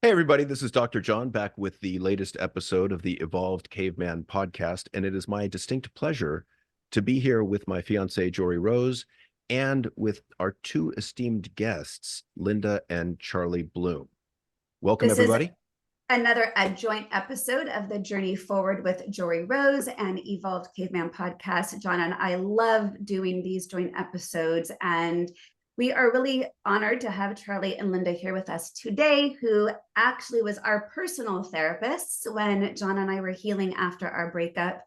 Hey, everybody, this is Dr. John back with the latest episode of the Evolved Caveman podcast. And it is my distinct pleasure to be here with my fiance, Joree Rose, and with our two esteemed guests, Linda and Charlie Bloom. Welcome, This is everybody. another joint episode of the Journey Forward with Joree Rose and Evolved Caveman podcast. John and I love doing these joint episodes, and we are really honored to have Charlie and Linda here with us today, who actually was our personal therapists when John and I were healing after our breakup,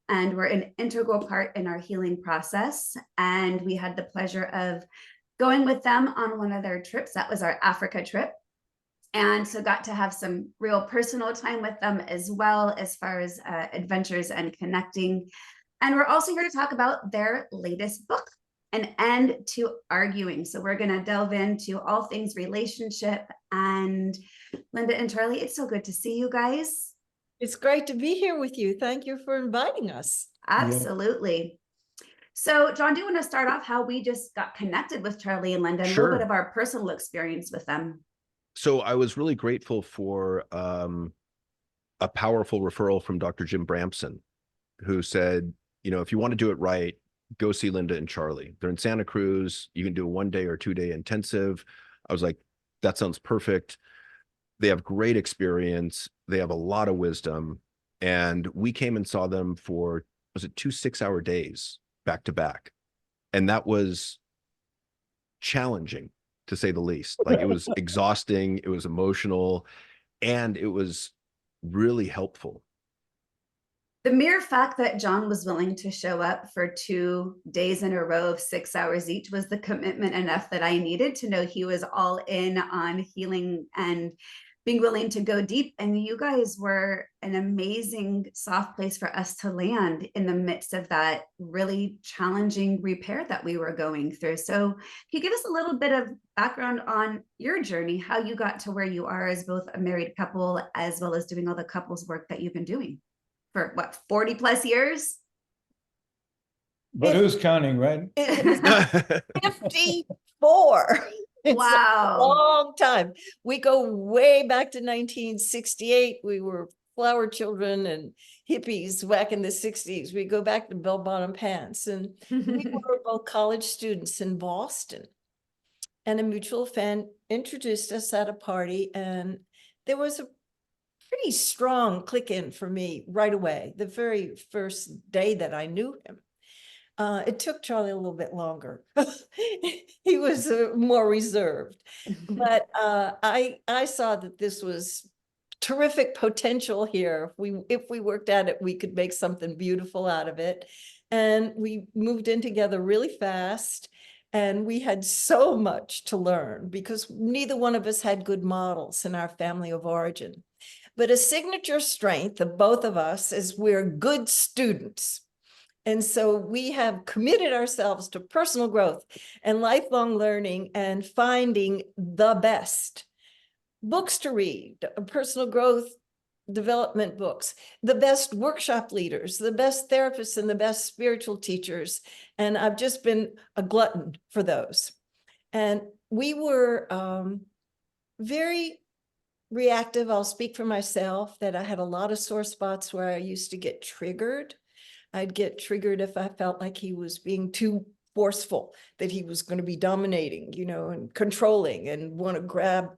and were an integral part in our healing process. And we had the pleasure of going with them on one of their trips. That was our Africa trip. And so got to have some real personal time with them as well, as far as adventures and connecting. And we're also here to talk about their latest book, An End to Arguing. So we're going to delve into all things relationship. And Linda and Charlie, it's so good to see you guys. It's great to be here with you. Thank you for inviting us. Absolutely. So John, do you want to start off how we just got connected with Charlie and Linda and Sure. a little bit of our personal experience with them? So I was really grateful for a powerful referral from Dr. Jim Bramson, who said, if you want to do it right, go see Linda and Charlie. They're in Santa Cruz. You can do a 1 day or 2 day intensive. I was like, that sounds perfect. They have great experience. They have a lot of wisdom. And we came and saw them for, was it 2 6-hour days back to back? And that was challenging, to say the least. Like, it was exhausting, it was emotional, and it was really helpful. The mere fact that John was willing to show up for 2 days in a row of 6 hours each was the commitment enough that I needed to know he was all in on healing and being willing to go deep. And you guys were an amazing soft place for us to land in the midst of that really challenging repair that we were going through. So can you give us a little bit of background on your journey, how you got to where you are as both a married couple, as well as doing all the couples work that you've been doing for what, 40 plus years? But who's counting, right? 54. It's Wow. a long time. We go way back to 1968. We were flower children and hippies back in the 60s. We go back to bell-bottom pants. And we were both college students in Boston. And a mutual friend introduced us at a party. And there was a pretty strong click in for me right away, the very first day that I knew him. It took Charlie a little bit longer. He was more reserved, but I saw that this was terrific potential here. If we worked at it, we could make something beautiful out of it. And we moved in together really fast. And we had so much to learn because neither one of us had good models in our family of origin. But a signature strength of both of us is we're good students. And so we have committed ourselves to personal growth and lifelong learning and finding the best books to read, personal growth development books, the best workshop leaders, the best therapists, and the best spiritual teachers. And I've just been a glutton for those. And we were very reactive. I'll speak for myself that I had a lot of sore spots where I used to get triggered. I'd get triggered if I felt like he was being too forceful, that he was going to be dominating, and controlling and want to grab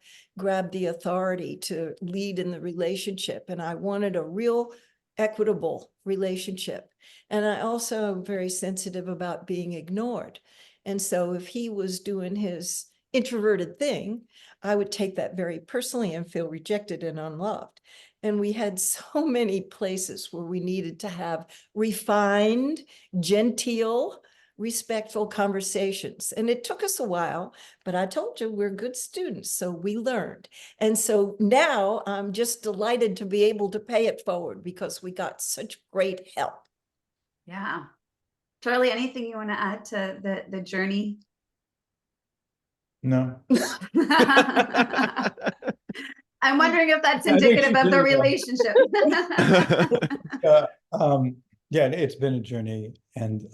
the authority to lead in the relationship. And I wanted a real equitable relationship. And I also am very sensitive about being ignored. And so if he was doing his introverted thing, I would take that very personally and feel rejected and unloved. And we had so many places where we needed to have refined, genteel, respectful conversations. And it took us a while, but I told you we're good students, so we learned. And so now I'm just delighted to be able to pay it forward because we got such great help. Yeah. Charlie, anything you want to add to the journey? No. I'm wondering if that's indicative of the relationship. Yeah, it's been a journey, and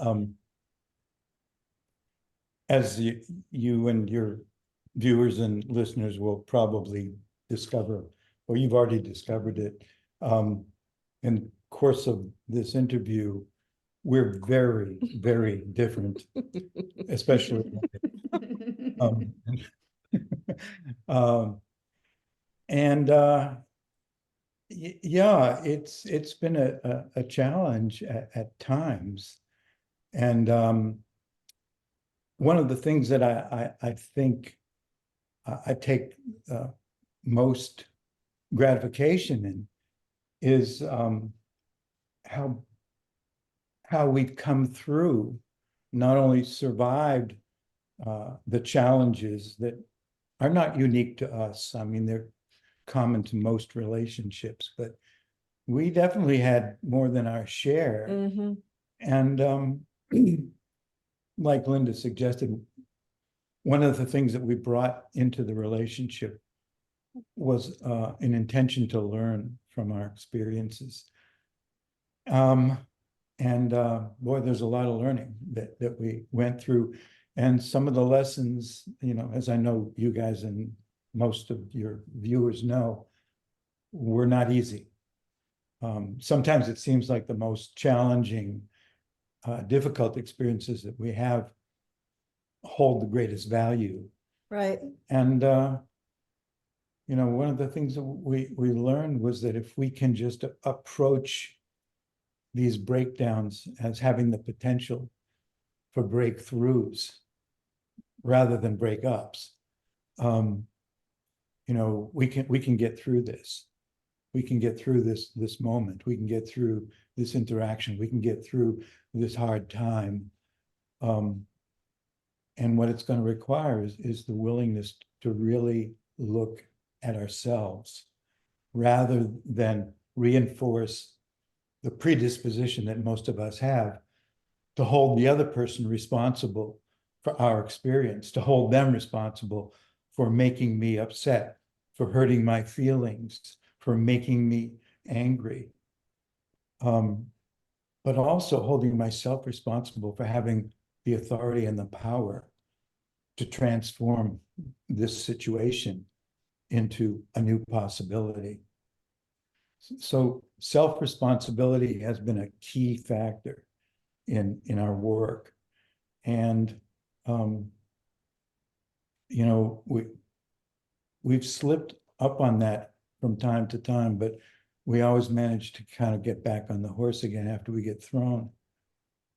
as you and your viewers and listeners will probably discover, or you've already discovered it. In the course of this interview, we're very, very different, especially. Um, um, and yeah, it's been a challenge at times. And one of the things that I think I take most gratification in is how we've come through, not only survived the challenges that are not unique to us. I mean, they're common to most relationships, but we definitely had more than our share. Mm-hmm. And like Linda suggested, one of the things that we brought into the relationship was an intention to learn from our experiences. And boy, there's a lot of learning that we went through. And some of the lessons, you know, as I know you guys and most of your viewers know, were not easy. Sometimes it seems like the most challenging, difficult experiences that we have hold the greatest value. Right. And you know, one of the things that we learned was that if we can just approach these breakdowns as having the potential for breakthroughs rather than breakups, you know, we can get through this. We can get through this moment. We can get through this interaction. We can get through this hard time. And what it's going to require is the willingness to really look at ourselves rather than reinforce the predisposition that most of us have to hold the other person responsible for our experience, to hold them responsible for making me upset, for hurting my feelings, for making me angry. But also holding myself responsible for having the authority and the power to transform this situation into a new possibility. So self-responsibility has been a key factor in our work. And, you know, we've slipped up on that from time to time, but we always manage to kind of get back on the horse again after we get thrown.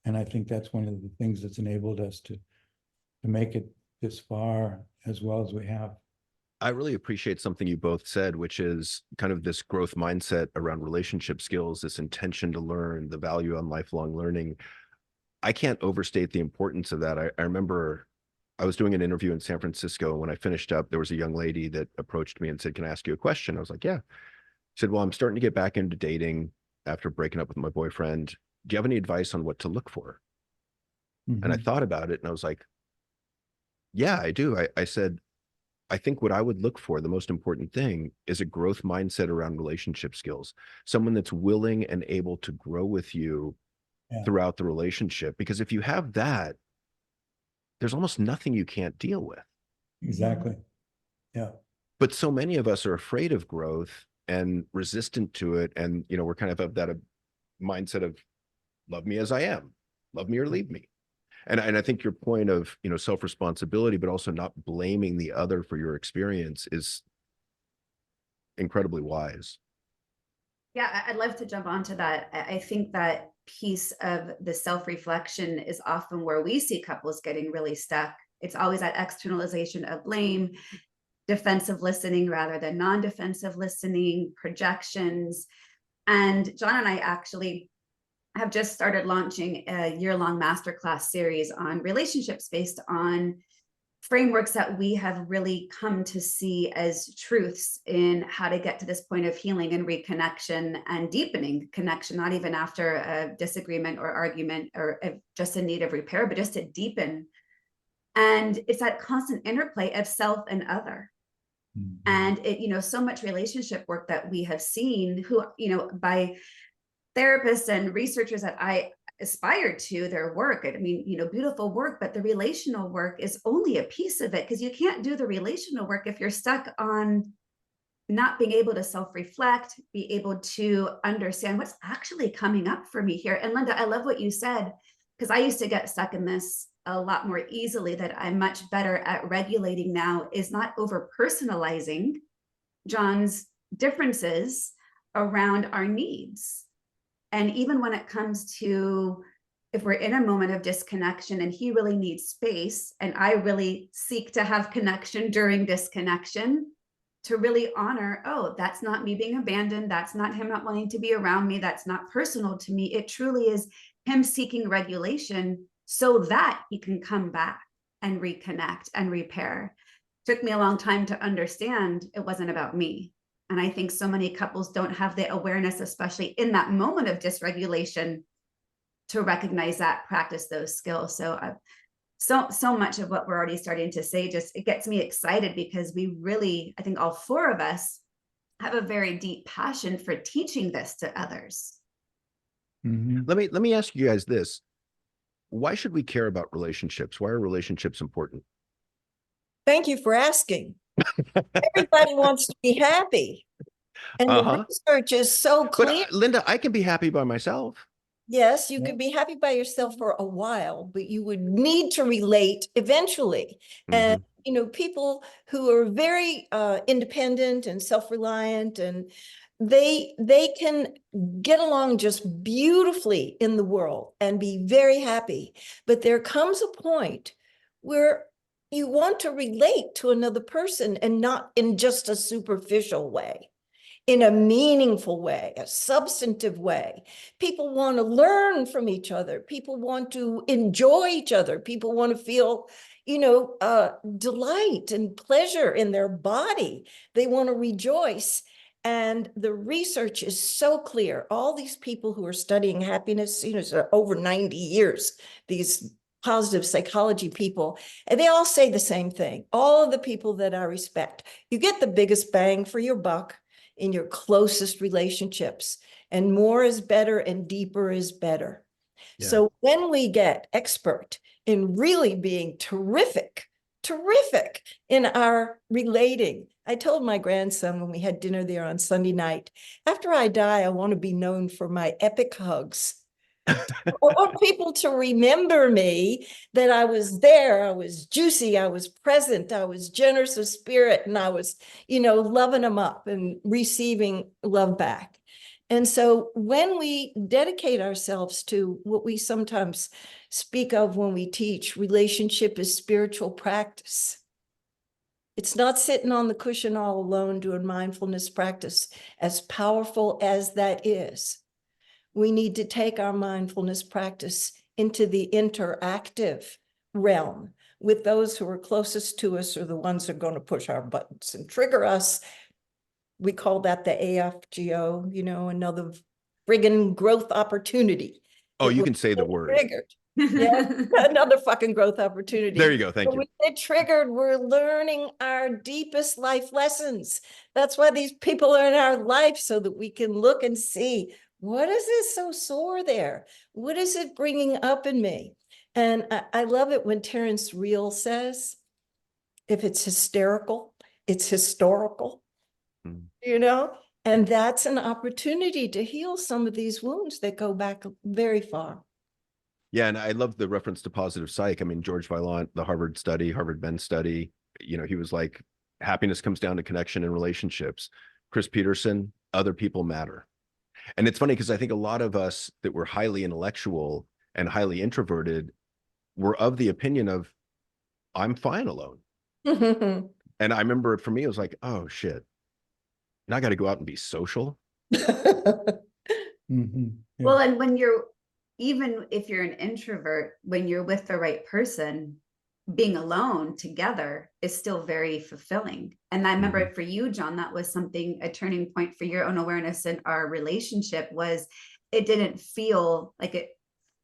And I think that's one of the things that's enabled us to make it this far as well as we have. I really appreciate something you both said, which is kind of this growth mindset around relationship skills, this intention to learn, the value on lifelong learning. I can't overstate the importance of that. I remember I was doing an interview in San Francisco. And when I finished up, there was a young lady that approached me and said, "Can I ask you a question?" I was like, "Yeah." She said, "Well, I'm starting to get back into dating after breaking up with my boyfriend. Do you have any advice on what to look for?" Mm-hmm. And I thought about it and I was like, "Yeah, I do." I said, "I think what I would look for, the most important thing, is a growth mindset around relationship skills. Someone that's willing and able to grow with you throughout the relationship. Because if you have that, there's almost nothing you can't deal with." Exactly. Yeah. But so many of us are afraid of growth and resistant to it. And, you know, we're kind of that mindset of love me as I am, love me or leave me. And I think your point of, you know, self-responsibility, but also not blaming the other for your experience is incredibly wise. Yeah, I'd love to jump onto that. I think that piece of the self-reflection is often where we see couples getting really stuck. It's always that externalization of blame, defensive listening rather than non-defensive listening, projections. And John and I actually have just started launching a year-long masterclass series on relationships based on frameworks that we have really come to see as truths in how to get to this point of healing and reconnection and deepening connection, not even after a disagreement or argument or just in need of repair, but just to deepen. And it's that constant interplay of self and other. Mm-hmm. And it, you know, so much relationship work that we have seen who, you know, by therapists and researchers that I aspire to their work. I mean, you know, beautiful work, but the relational work is only a piece of it because you can't do the relational work if you're stuck on not being able to self-reflect, be able to understand what's actually coming up for me here. And Linda, I love what you said, because I used to get stuck in this a lot more easily, that I'm much better at regulating now, is not over personalizing John's differences around our needs. And even when it comes to, if we're in a moment of disconnection and he really needs space and I really seek to have connection during disconnection, to really honor, oh, that's not me being abandoned. That's not him not wanting to be around me. That's not personal to me. It truly is him seeking regulation so that he can come back and reconnect and repair. Took me a long time to understand it wasn't about me. And I think so many couples don't have the awareness, especially in that moment of dysregulation, to recognize that, practice those skills. So much of what we're already starting to say, just it gets me excited, because we really, I think all four of us have a very deep passion for teaching this to others. Mhm. Let me ask you guys this. Why should we care about relationships? Why are relationships important? Thank you for asking. Everybody wants to be happy. And the research is so But clear. Linda, I can be happy by myself. Yes, you Yeah. could be happy by yourself for a while, but you would need to relate eventually. And, you know, people who are very independent and self-reliant, and they can get along just beautifully in the world and be very happy. But there comes a point where you want to relate to another person, and not in just a superficial way, in a meaningful way, a substantive way. People want to learn from each other. People want to enjoy each other. People want to feel, you know, delight and pleasure in their body. They want to rejoice. And the research is so clear. All these people who are studying happiness, you know, so over 90 years, these positive psychology people, and they all say the same thing. All of the people that I respect, you get the biggest bang for your buck in your closest relationships, and more is better and deeper is better. Yeah. So when we get expert in really being terrific in our relating, I told my grandson when we had dinner there on Sunday night, after I die, I want to be known for my epic hugs. I want people to remember me, that I was there, I was juicy, I was present, I was generous of spirit, and I was, you know, loving them up and receiving love back. And so when we dedicate ourselves to what we sometimes speak of when we teach, relationship is spiritual practice. It's not sitting on the cushion all alone doing mindfulness practice, as powerful as that is. We need to take our mindfulness practice into the interactive realm with those who are closest to us, or the ones who are going to push our buttons and trigger us. We call that the AFGO, you know, another friggin' growth opportunity. Oh, you can say the word. Triggered. Yeah, another fucking growth opportunity. There you go. Thank you. When we get triggered, we're learning our deepest life lessons. That's why these people are in our life, so that we can look and see, what is it so sore there? What is it bringing up in me? And I love it when Terrence Real says, if it's hysterical, it's historical, you know? And that's an opportunity to heal some of these wounds that go back very far. Yeah, and I love the reference to positive psych. I mean, George Vaillant, the Harvard Men study, you know, he was like, happiness comes down to connection and relationships. Chris Peterson, other people matter. And it's funny because I think a lot of us that were highly intellectual and highly introverted were of the opinion of, I'm fine alone. And I remember for me, it was like, oh shit, now I got to go out and be social. Mhm. Yeah. Well, and when you're, even if you're an introvert, when you're with the right person, being alone together is still very fulfilling. And I remember for you, John, that was something, a turning point for your own awareness in our relationship, was it didn't feel like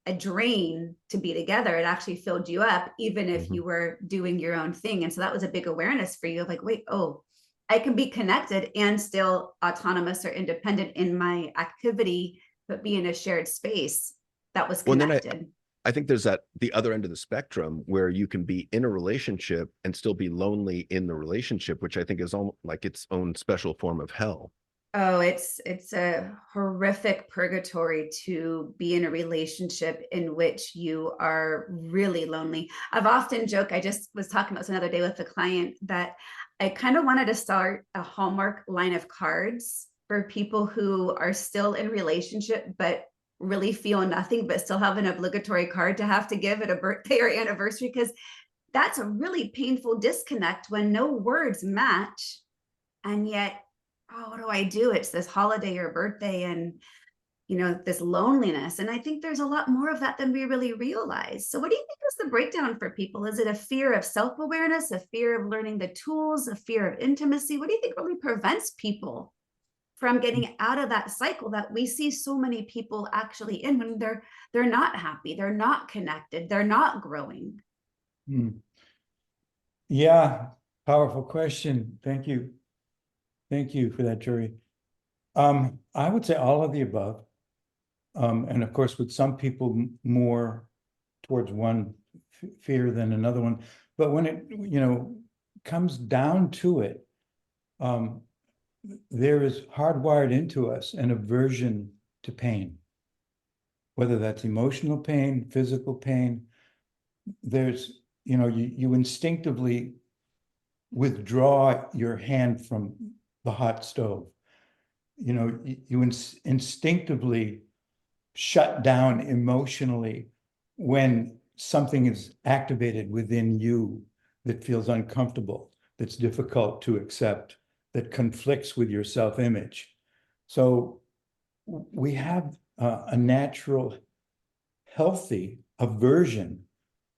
a drain to be together. It actually filled you up, even if you were doing your own thing. And so that was a big awareness for you of like, wait, oh, I can be connected and still autonomous or independent in my activity, but be in a shared space that was connected. I think there's the other end of the spectrum where you can be in a relationship and still be lonely in the relationship, which I think is almost like its own special form of hell. Oh, it's a horrific purgatory to be in a relationship in which you are really lonely. I've often joked, I just was talking about this another day with a client, that I kind of wanted to start a Hallmark line of cards for people who are still in relationship but really feel nothing, but still have an obligatory card to have to give at a birthday or anniversary, because that's a really painful disconnect when no words match. And yet, oh, what do I do? It's this holiday or birthday, and this loneliness. And I think there's a lot more of that than we really realize. So what do you think is the breakdown for people? Is it a fear of self-awareness, a fear of learning the tools, a fear of intimacy? What do you think really prevents people from getting out of that cycle that we see so many people actually in, when they're not happy, they're not connected, they're not growing? Yeah, powerful question. Thank you. Thank you for that, Joree. I would say all of the above. And of course, with some people more towards one fear than another one. But when it, comes down to it, there is hardwired into us an aversion to pain, whether that's emotional pain, physical pain. There's, you instinctively withdraw your hand from the hot stove. You instinctively shut down emotionally when something is activated within you that feels uncomfortable, that's difficult to accept, that conflicts with your self-image. So we have a natural, healthy aversion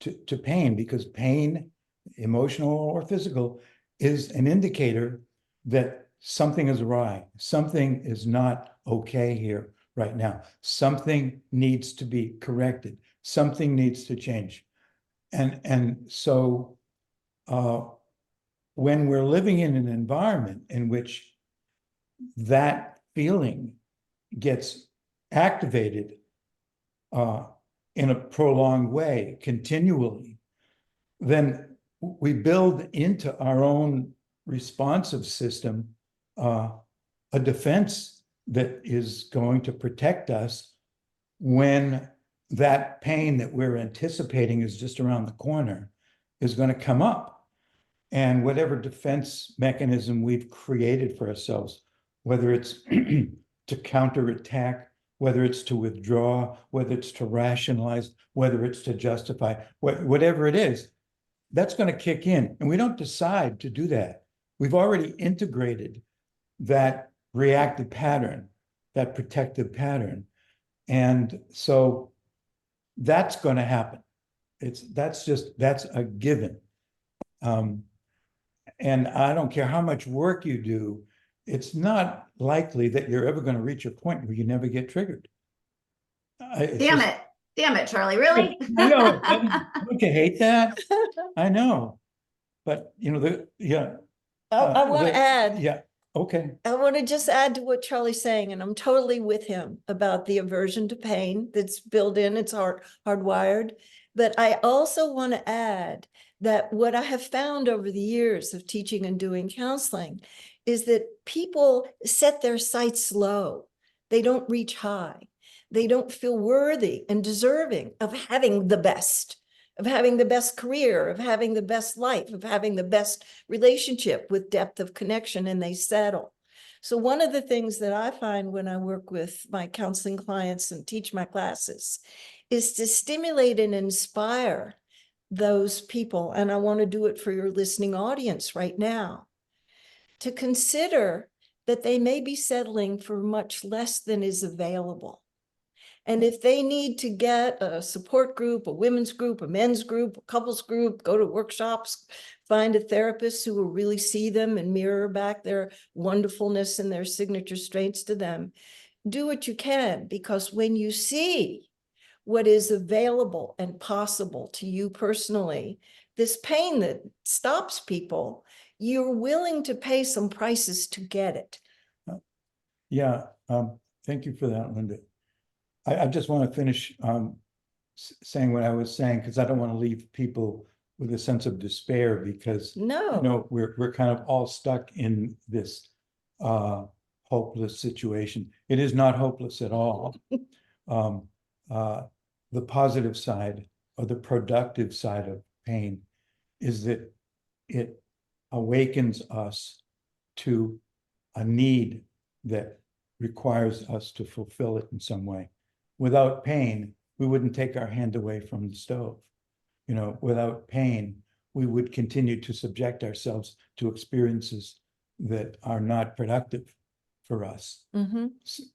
to pain, because pain, emotional or physical, is an indicator that something is awry, something is not okay here right now. Something needs to be corrected. Something needs to change. And so when we're living in an environment in which that feeling gets activated in a prolonged way, continually, then we build into our own responsive system a defense that is going to protect us when that pain that we're anticipating is just around the corner is going to come up. And whatever defense mechanism we've created for ourselves, whether it's to counterattack, whether it's to withdraw, whether it's to rationalize, whether it's to justify, whatever it is, that's going to kick in. And we don't decide to do that. We've already integrated that reactive pattern, that protective pattern. And so that's going to happen. That's a given. And I don't care how much work you do, it's not likely that you're ever going to reach a point where you never get triggered. Damn it, Charlie, really? I know. Don't you hate that? I know. But I want to add. Yeah. Okay. I want to just add to what Charlie's saying, and I'm totally with him about the aversion to pain that's built in, it's hardwired. But I also want to add that what I have found over the years of teaching and doing counseling is that people set their sights low. They don't reach high. They don't feel worthy and deserving of having the best, of having the best career, of having the best life, of having the best relationship with depth of connection, and they settle. So one of the things that I find when I work with my counseling clients and teach my classes is to stimulate and inspire those people, and I want to do it for your listening audience right now, to consider that they may be settling for much less than is available. And if they need to get a support group, a women's group, a men's group, a couples group, go to workshops, find a therapist who will really see them and mirror back their wonderfulness and their signature strengths to them, do what you can, because when you see what is available and possible to you personally, this pain that stops people, you're willing to pay some prices to get it. Yeah. Thank you for that, Linda. I just want to finish saying what I was saying, because I don't want to leave people with a sense of despair, because No. we're kind of all stuck in this hopeless situation. It is not hopeless at all. The positive side, or the productive side of pain, is that it awakens us to a need that requires us to fulfill it in some way. Without pain, we wouldn't take our hand away from the stove. Without pain, we would continue to subject ourselves to experiences that are not productive for us. Mm-hmm.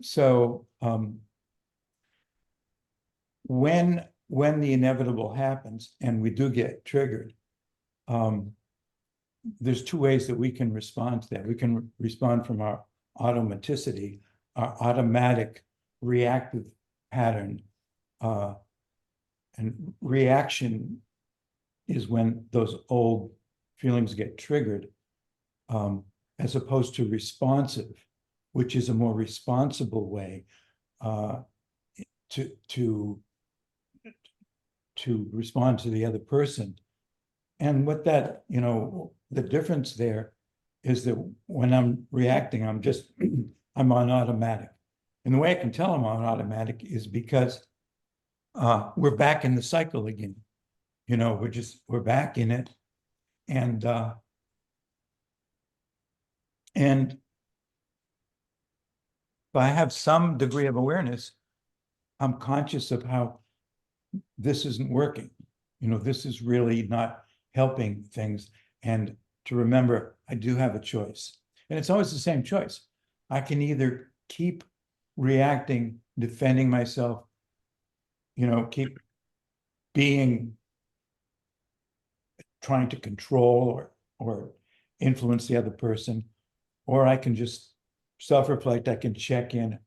So when the inevitable happens and we do get triggered, there's two ways that we can respond to that. We can respond from our automaticity, our automatic reactive pattern. And reaction is when those old feelings get triggered, as opposed to responsive, which is a more responsible way to respond to the other person. And what that, the difference there is that when I'm reacting, I'm on automatic. And the way I can tell I'm on automatic is because we're back in the cycle again. We're back in it. And if I have some degree of awareness, I'm conscious of how this isn't working. This is really not helping things. And to remember, I do have a choice. And it's always the same choice. I can either keep reacting, defending myself, keep trying to control or influence the other person, or I can just self-reflect. I can check in.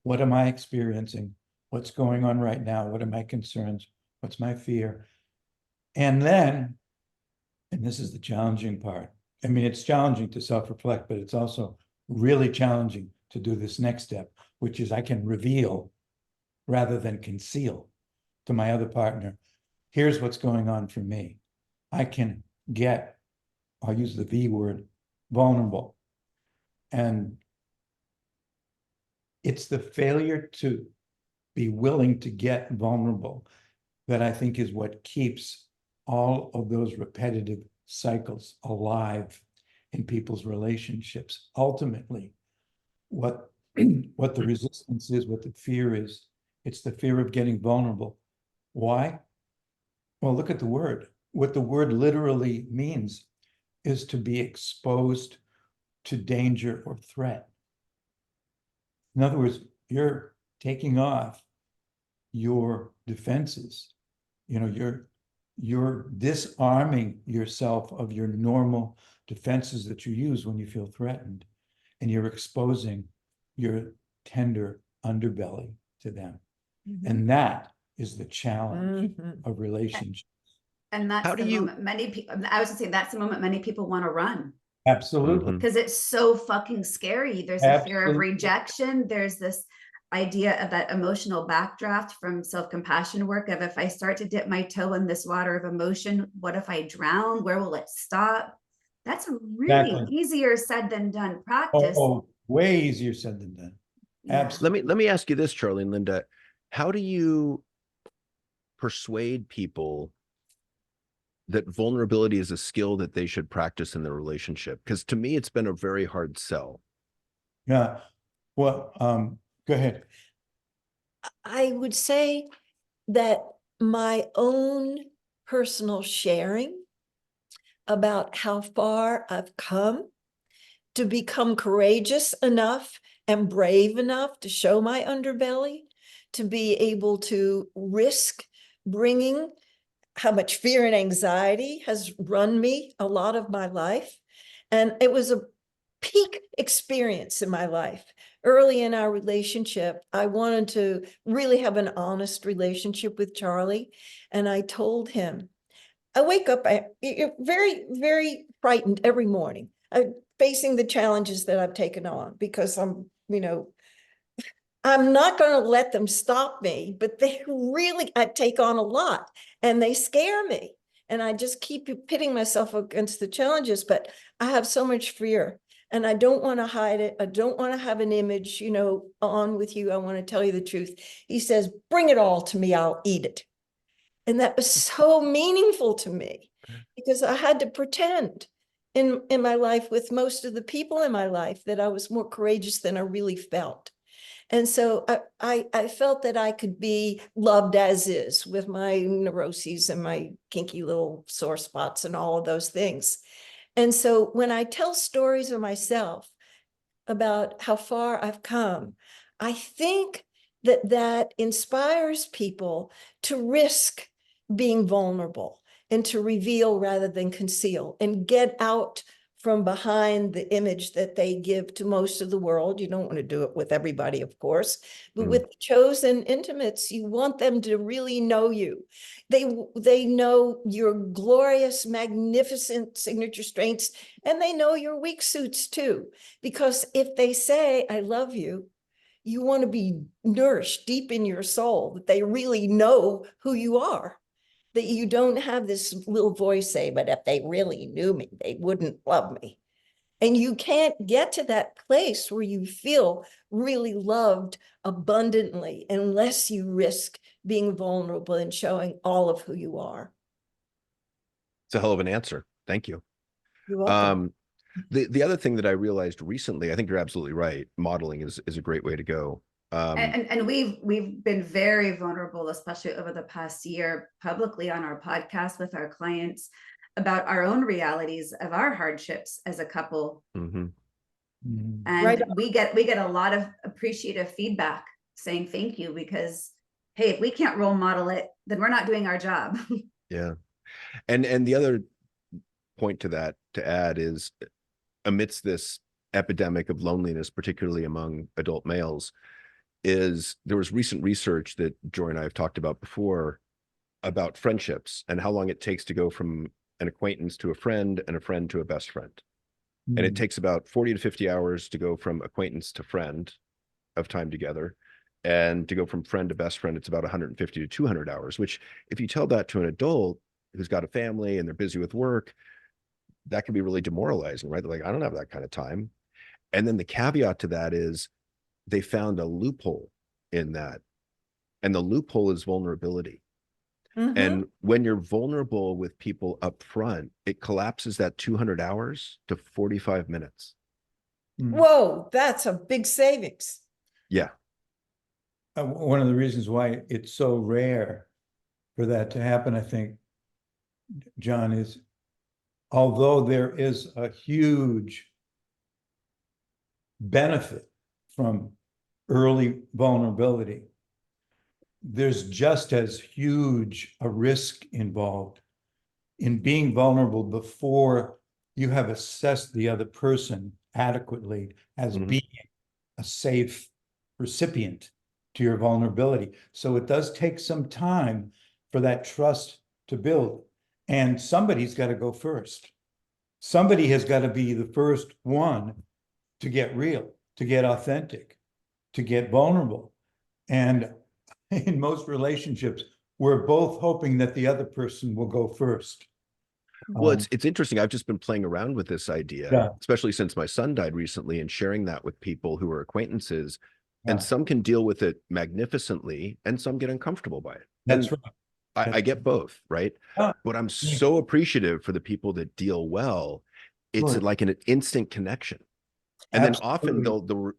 What am I experiencing? What's going on right now? What are my concerns? What's my fear? And then, and this is the challenging part. I mean, it's challenging to self-reflect, but it's also really challenging to do this next step, which is I can reveal rather than conceal to my other partner. Here's what's going on for me. I can get, I'll use the V word, vulnerable. And it's the failure to be willing to get vulnerable that I think is what keeps all of those repetitive cycles alive in people's relationships. Ultimately, what the resistance is, what the fear is, it's the fear of getting vulnerable. Why? Well, look at the word. What the word literally means is to be exposed to danger or threat. In other words, you're taking off your defenses. You're disarming yourself of your normal defenses that you use when you feel threatened, and you're exposing your tender underbelly to them. Mm-hmm. And that is the challenge of relationships. And that's moment many people, I was gonna say, that's the moment many people want to run. Absolutely. Because it's so fucking scary. There's a fear of rejection. There's this idea of that emotional backdraft from self-compassion work of, if I start to dip my toe in this water of emotion, what if I drown? Where will it stop? That's a really easier said than done practice. Oh, way easier said than done. Yeah. Absolutely. Let me ask you this, Charlie and Linda. How do you persuade people that vulnerability is a skill that they should practice in their relationship? Because to me, it's been a very hard sell. Yeah. Well, go ahead. I would say that my own personal sharing about how far I've come to become courageous enough and brave enough to show my underbelly, to be able to risk bringing how much fear and anxiety has run me a lot of my life. And it was a peak experience in my life. Early in our relationship, I wanted to really have an honest relationship with Charlie. And I told him, I wake up very, very frightened every morning, facing the challenges that I've taken on, because I'm I'm not going to let them stop me, but they really, I take on a lot and they scare me. And I just keep pitting myself against the challenges, but I have so much fear and I don't want to hide it. I don't want to have an image, you know, on with you. I want to tell you the truth. He says, bring it all to me. I'll eat it. And that was so meaningful to me because I had to pretend in my life with most of the people in my life that I was more courageous than I really felt. And so I felt that I could be loved as is with my neuroses and my kinky little sore spots and all of those things. And so when I tell stories of myself about how far I've come, I think that that inspires people to risk being vulnerable and to reveal rather than conceal and get out from behind the image that they give to most of the world. You don't want to do it with everybody, of course, but with the chosen intimates, you want them to really know you. They know your glorious, magnificent signature strengths, and they know your weak suits too. Because if they say, I love you, you want to be nourished deep in your soul, that they really know who you are. That you don't have this little voice say, but if they really knew me, they wouldn't love me. And you can't get to that place where you feel really loved abundantly unless you risk being vulnerable and showing all of who you are. It's a hell of an answer. Thank you. You're welcome. The other thing that I realized recently, I think you're absolutely right. Modeling is a great way to go. And we've been very vulnerable, especially over the past year, publicly on our podcast with our clients about our own realities of our hardships as a couple. Mhm. And Right. we get a lot of appreciative feedback saying thank you, because hey, if we can't role model it, then we're not doing our job. Yeah. And the other point to that to add is, amidst this epidemic of loneliness, particularly among adult males, is there was recent research that Joree and I have talked about before about friendships and how long it takes to go from an acquaintance to a friend and a friend to a best friend. And it takes about 40 to 50 hours to go from acquaintance to friend of time together. And to go from friend to best friend, it's about 150 to 200 hours, which if you tell that to an adult who's got a family and they're busy with work, that can be really demoralizing, right? They're like, I don't have that kind of time. And then the caveat to that is they found a loophole in that. And the loophole is vulnerability. Mhm. And when you're vulnerable with people up front, it collapses that 200 hours to 45 minutes. Whoa, that's a big savings. Yeah. One of the reasons why it's so rare for that to happen, I think, John, is although there is a huge benefit from early vulnerability, there's just as huge a risk involved in being vulnerable before you have assessed the other person adequately as being a safe recipient to your vulnerability. So it does take some time for that trust to build. And somebody's got to go first. Somebody has got to be the first one to get real, to get authentic, to get vulnerable. And in most relationships, we're both hoping that the other person will go first. Well, it's interesting. I've just been playing around with this idea, Yeah. especially since my son died recently, and sharing that with people who are acquaintances. And Yeah. some can deal with it magnificently, and some get uncomfortable by it. That's And right. I get both, right? Yeah. But I'm so appreciative for the people that deal well. It's Good. like an instant connection. And then often Absolutely.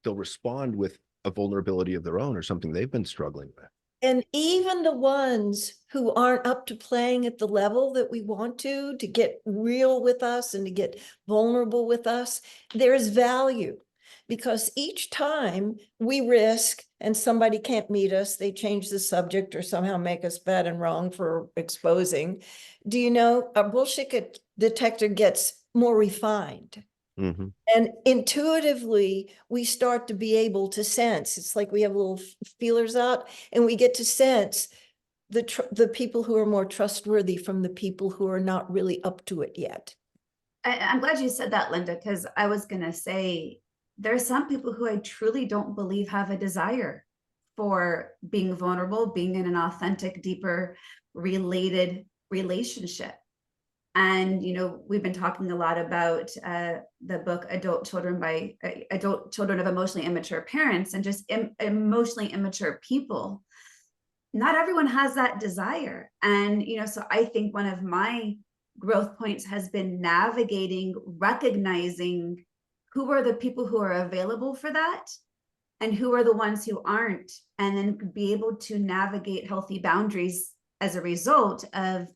they'll respond with a vulnerability of their own or something they've been struggling with. And even the ones who aren't up to playing at the level that we want to get real with us and to get vulnerable with us, there is value. Because each time we risk and somebody can't meet us, they change the subject or somehow make us bad and wrong for exposing. Do you know, our bullshit detector gets more refined. Mm-hmm. And intuitively, we start to be able to sense. It's like we have little feelers out and we get to sense the people who are more trustworthy from the people who are not really up to it yet. I'm glad you said that, Linda, because I was going to say, there are some people who I truly don't believe have a desire for being vulnerable, being in an authentic, deeper, related relationship. And, you know, we've been talking a lot about the book Adult Children of Emotionally Immature Parents, and just emotionally immature people. Not everyone has that desire. And, you know, so I think one of my growth points has been navigating, recognizing who are the people who are available for that and who are the ones who aren't, and then be able to navigate healthy boundaries as a result of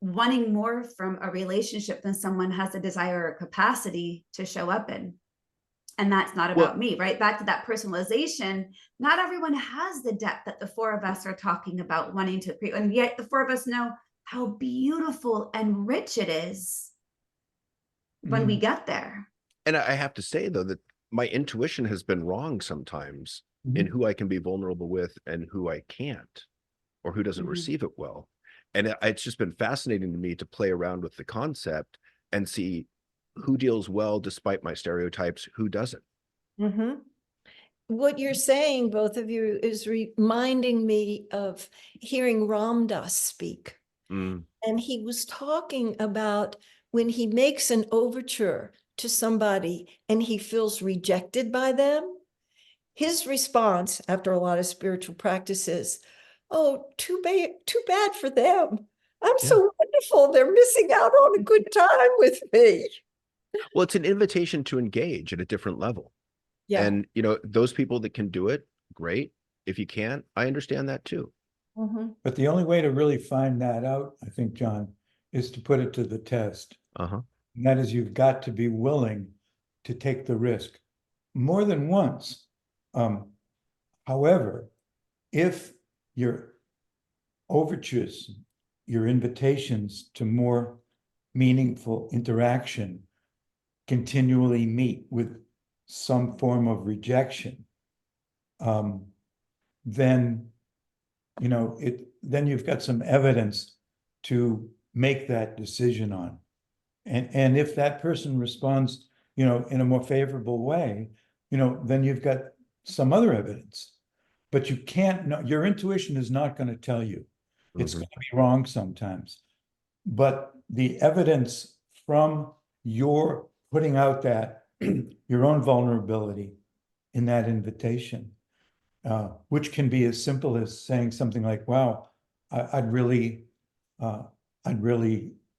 wanting more from a relationship than someone has a desire or capacity to show up in. And that's not about me, right? Back to that personalization. Not everyone has the depth that the four of us are talking about wanting to create. And yet the four of us know how beautiful and rich it is when we get there. And I have to say, though, that my intuition has been wrong sometimes in who I can be vulnerable with and who I can't, or who doesn't receive it well. And it's just been fascinating to me to play around with the concept and see who deals well despite my stereotypes, who doesn't. What you're saying, both of you, is reminding me of hearing Ram Dass speak. And he was talking about when he makes an overture to somebody and he feels rejected by them, his response after a lot of spiritual practices, oh, too bad for them. I'm so wonderful. They're missing out on a good time with me. Well, it's an invitation to engage at a different level. Yeah. And, you know, those people that can do it, great. If you can't, I understand that too. But the only way to really find that out, I think, John, is to put it to the test. And that is, you've got to be willing to take the risk more than once. However, if your overtures, your invitations to more meaningful interaction continually meet with some form of rejection, then, you know, then you've got some evidence to make that decision on. And if that person responds, you know, in a more favorable way, you know, then you've got some other evidence. But you can't know, your intuition is not going to tell you. It's going to be wrong sometimes. But the evidence from your putting out that your own vulnerability in that invitation, which can be as simple as saying something like, wow, I'd really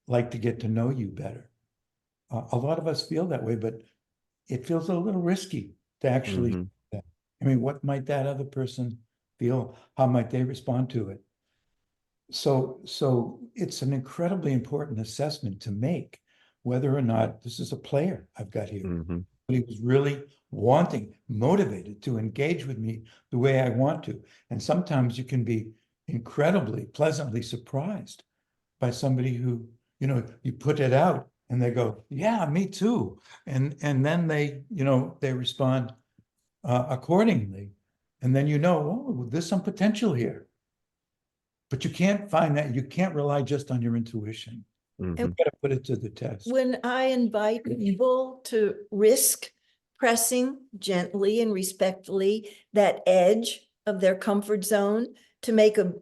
like to get to know you better. A lot of us feel that way, but it feels a little risky to actually do that. I mean, what might that other person feel? How might they respond to it? So it's an incredibly important assessment to make, whether or not this is a player I've got here. But he was really wanting, motivated to engage with me the way I want to. And sometimes you can be incredibly pleasantly surprised by somebody who, you know, you put it out and they go, yeah, me too. And then they, you know, they respond accordingly. And then, you know, oh, there's some potential here. But you can't find that. You can't rely just on your intuition. You've got to put it to the test. When I invite people to risk pressing gently and respectfully that edge of their comfort zone to make a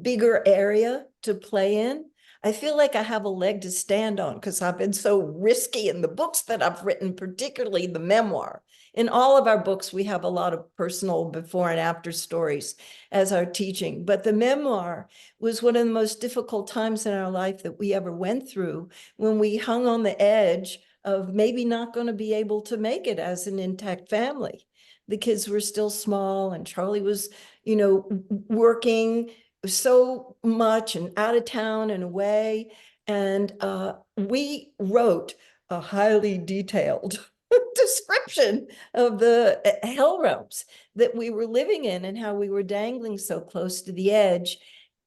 bigger area to play in, I feel like I have a leg to stand on because I've been so risky in the books that I've written, particularly the memoir. In all of our books, we have a lot of personal before and after stories as our teaching. But the memoir was one of the most difficult times in our life that we ever went through, when we hung on the edge of maybe not going to be able to make it as an intact family. The kids were still small and Charlie was, you know, working so much and out of town and away. And we wrote a highly detailed description of the hell realms that we were living in and how we were dangling so close to the edge,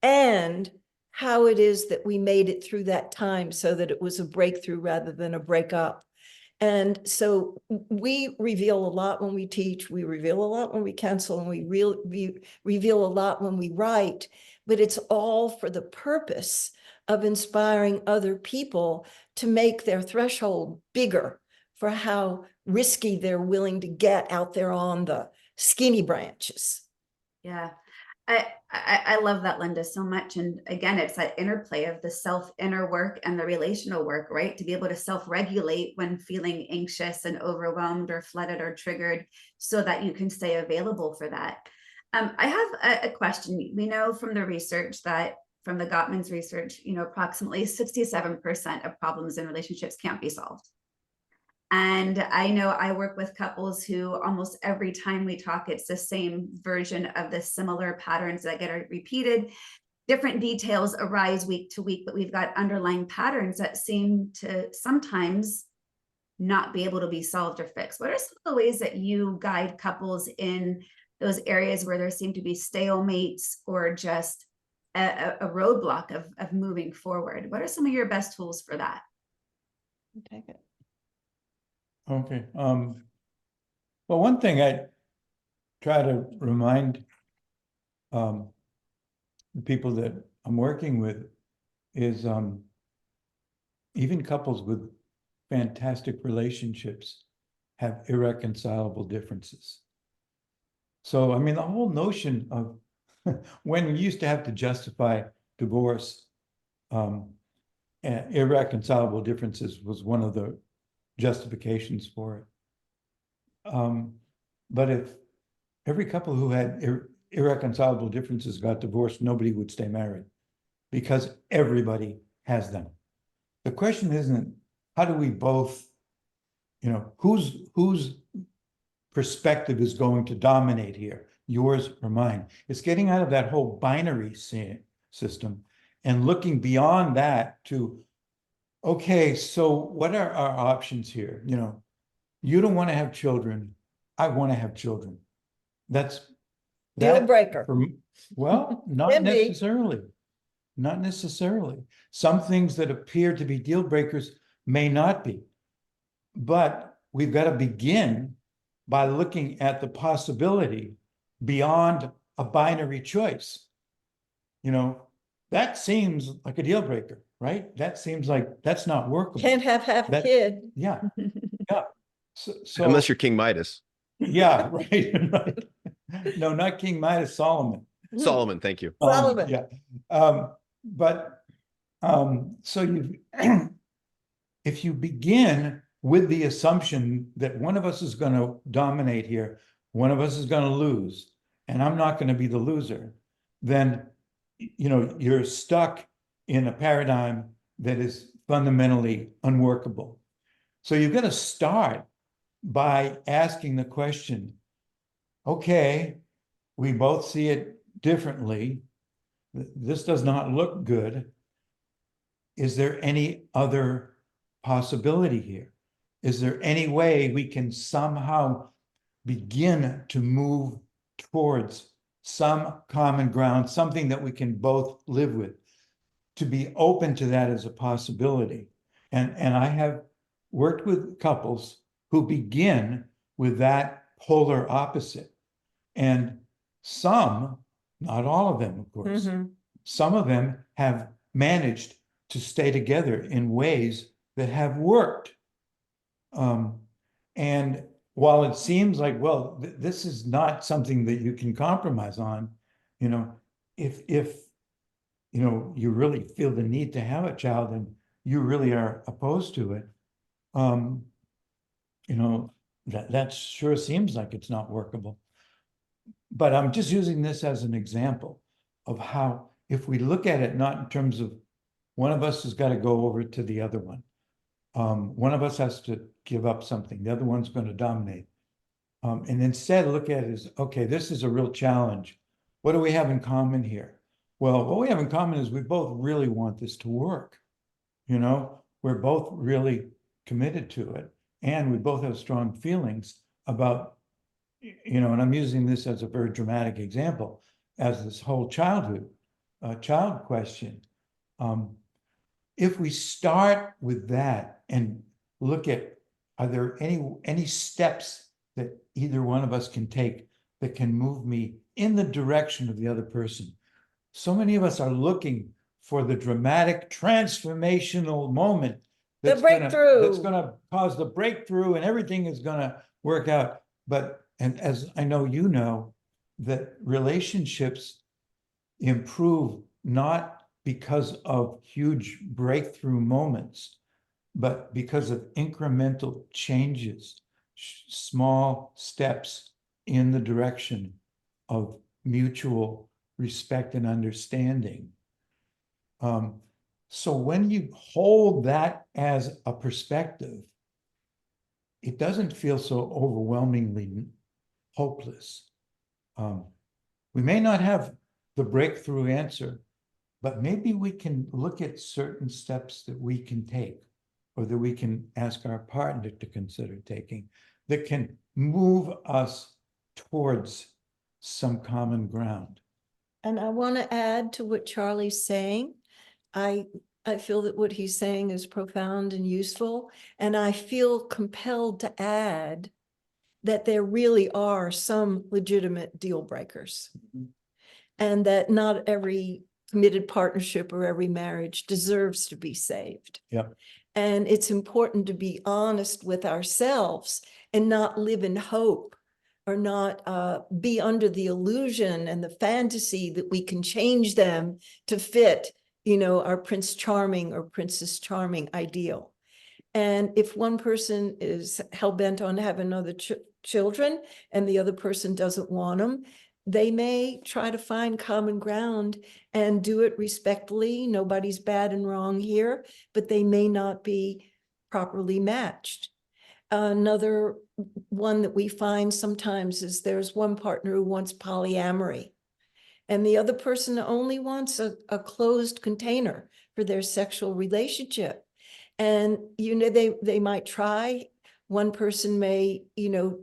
and how it is that we made it through that time so that it was a breakthrough rather than a breakup. And so we reveal a lot when we teach, we reveal a lot when we counsel, and we reveal a lot when we write, but it's all for the purpose of inspiring other people to make their threshold bigger for how risky they're willing to get out there on the skinny branches. Yeah. I love that, Linda, so much. And again, it's that interplay of the inner work and the relational work, right? To be able to self-regulate when feeling anxious and overwhelmed or flooded or triggered, so that you can stay available for that. I have a question. We know from the research that, from the Gottman's research, approximately 67% of problems in relationships can't be solved. And I know I work with couples who almost every time we talk, it's the same version of the similar patterns that get repeated. Different details arise week to week, but we've got underlying patterns that seem to sometimes not be able to be solved or fixed. What are some of the ways that you guide couples in those areas where there seem to be stalemates or just a roadblock of moving forward? What are some of your best tools for that? Take it. Okay. Well, one thing I try to remind the people that I'm working with is even couples with fantastic relationships have irreconcilable differences. So, I mean, the whole notion of when we used to have to justify divorce, irreconcilable differences was one of the justifications for it. But if every couple who had irreconcilable differences got divorced, nobody would stay married, because everybody has them. The question isn't how do we both, whose perspective is going to dominate here, yours or mine. It's getting out of that whole binary system and looking beyond that to, okay, so what are our options here? You don't want to have children. I want to have children. That's Deal breaker. Well, not Can be. necessarily. Not necessarily. Some things that appear to be deal breakers may not be. But we've got to begin by looking at the possibility beyond a binary choice. That seems like a deal breaker, right? That seems like that's not workable. Can't have a kid. Yeah. Yeah. So Unless you're King Midas. yeah, right. Right. No, not King Midas, Solomon. Solomon, thank you. Solomon. Yeah. So you if you begin with the assumption that one of us is going to dominate here, one of us is going to lose, and I'm not going to be the loser, then you're stuck in a paradigm that is fundamentally unworkable. So you've got to start by asking the question, okay, we both see it differently. This does not look good. Is there any other possibility here? Is there any way we can somehow begin to move towards some common ground, something that we can both live with? To be open to that as a possibility. And I have worked with couples who begin with that polar opposite. And some, not all of them, of course, some of them have managed to stay together in ways that have worked. And while it seems like, well, this is not something that you can compromise on, if you really feel the need to have a child and you really are opposed to it, that sure seems like it's not workable. But I'm just using this as an example of how, if we look at it not in terms of one of us has got to go over to the other one, one of us has to give up something, the other one's going to dominate, and instead look at it as, okay, this is a real challenge. What do we have in common here? Well, what we have in common is we both really want this to work. We're both really committed to it, and we both have strong feelings about, and I'm using this as a very dramatic example, as this whole child question. If we start with that and look at, are there any steps that either one of us can take that can move me in the direction of the other person? So many of us are looking for the dramatic transformational moment that's breakthrough. gonna cause the breakthrough and everything is gonna work out. But, and as I know, you know, that relationships improve not because of huge breakthrough moments, but because of incremental changes, small steps in the direction of mutual respect and understanding. So when you hold that as a perspective, it doesn't feel so overwhelmingly hopeless. We may not have the breakthrough answer, but maybe we can look at certain steps that we can take, or that we can ask our partner to consider taking, that can move us towards some common ground. And I want to add to what Charlie's saying. I feel that what he's saying is profound and useful, and I feel compelled to add that there really are some legitimate deal breakers, and that not every committed partnership or every marriage deserves to be saved. Yep. And it's important to be honest with ourselves and not live in hope, or not be under the illusion and the fantasy that we can change them to fit, our Prince Charming or Princess Charming ideal. And if one person is hell-bent on having other children and the other person doesn't want them, they may try to find common ground and do it respectfully. Nobody's bad and wrong here, but they may not be properly matched. Another one that we find sometimes is there's one partner who wants polyamory, and the other person only wants a closed container for their sexual relationship. And, they might try. One person may,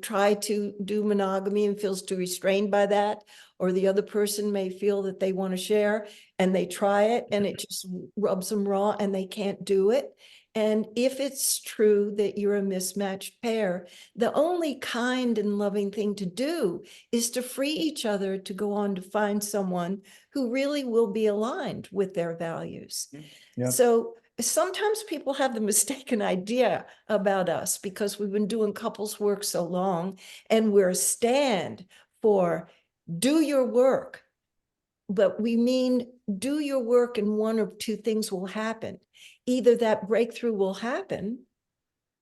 try to do monogamy and feels too restrained by that, or the other person may feel that they want to share and they try it and it just rubs them raw and they can't do it. And if it's true that you're a mismatched pair, the only kind and loving thing to do is to free each other to go on to find someone who really will be aligned with their values. Yep. So sometimes people have the mistaken idea about us because we've been doing couples work so long, and we're a stand for do your work. But we mean do your work and one or two things will happen. Either that breakthrough will happen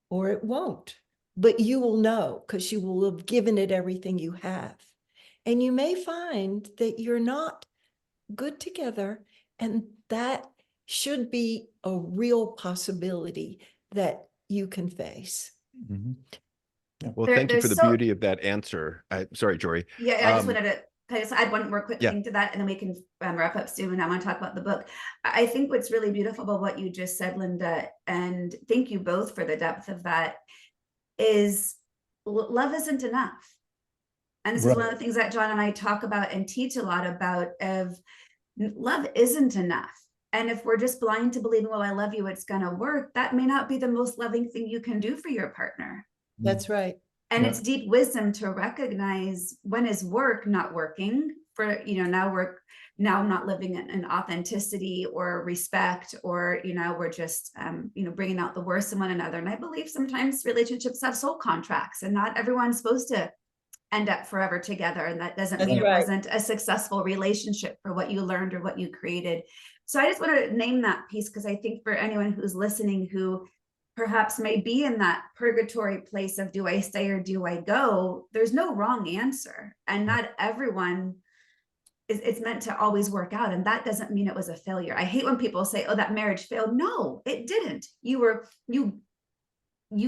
or it won't, but you will know because you will have given it everything you have. And you may find that you're not good together, and that should be a real possibility that you can face. Mhm. Well, There- thank you for there's the so- beauty of that answer. Sorry, Joree. Yeah, I just Um, wanted to kind of add one more quick Yeah. thing to that, and then we can wrap up soon. I want to talk about the book. I think what's really beautiful about what you just said, Linda, and thank you both for the depth of that, is love isn't enough. And this is one of the things that John and I talk about and teach a lot about, of love isn't enough. And if we're just blind to believing, well, I love you, it's going to work, that may not be the most loving thing you can do for your partner. That's right. And Yeah. it's deep wisdom to recognize when is work not working for, now I'm not living in authenticity or respect, or, we're just, bringing out the worst in one another. And I believe sometimes relationships have soul contracts, and not everyone's supposed to end up forever together. And that doesn't mean it wasn't a successful relationship for what you learned or what you created. So I just want to name that piece, because I think for anyone who's listening who perhaps may be in that purgatory place of, do I stay or do I go? There's no wrong answer. And not everyone it's meant to always work out. And that doesn't mean it was a failure. I hate when people say, oh, that marriage failed. No, it didn't. You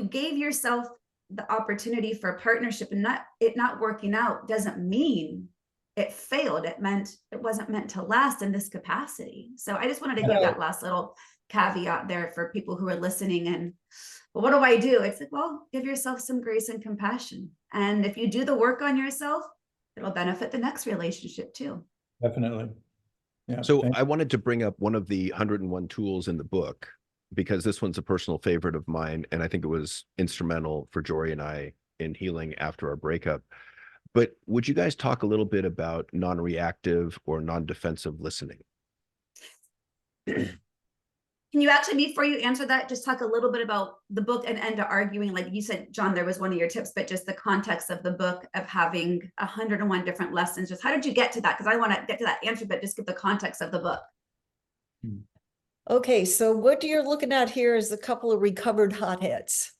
gave yourself the opportunity for a partnership, and not working out doesn't mean it failed. It meant it wasn't meant to last in this capacity. So I just wanted to give that last little caveat there for people who are listening. And, well, what do I do? It's like, well, give yourself some grace and compassion. And if you do the work on yourself, it'll benefit the next relationship too. Definitely. Yeah. So I wanted to bring up one of the 101 tools in the book, because this one's a personal favorite of mine, and I think it was instrumental for Joree and I in healing after our breakup. But would you guys talk a little bit about non-reactive or non-defensive listening? Can you actually, before you answer that, just talk a little bit about the book and end to arguing? Like you said, John, there was one of your tips, but just the context of the book of having 101 different lessons. Just how did you get to that? Because I want to get to that answer, but just give the context of the book. Okay, so what you're looking at here is a couple of recovered hotheads.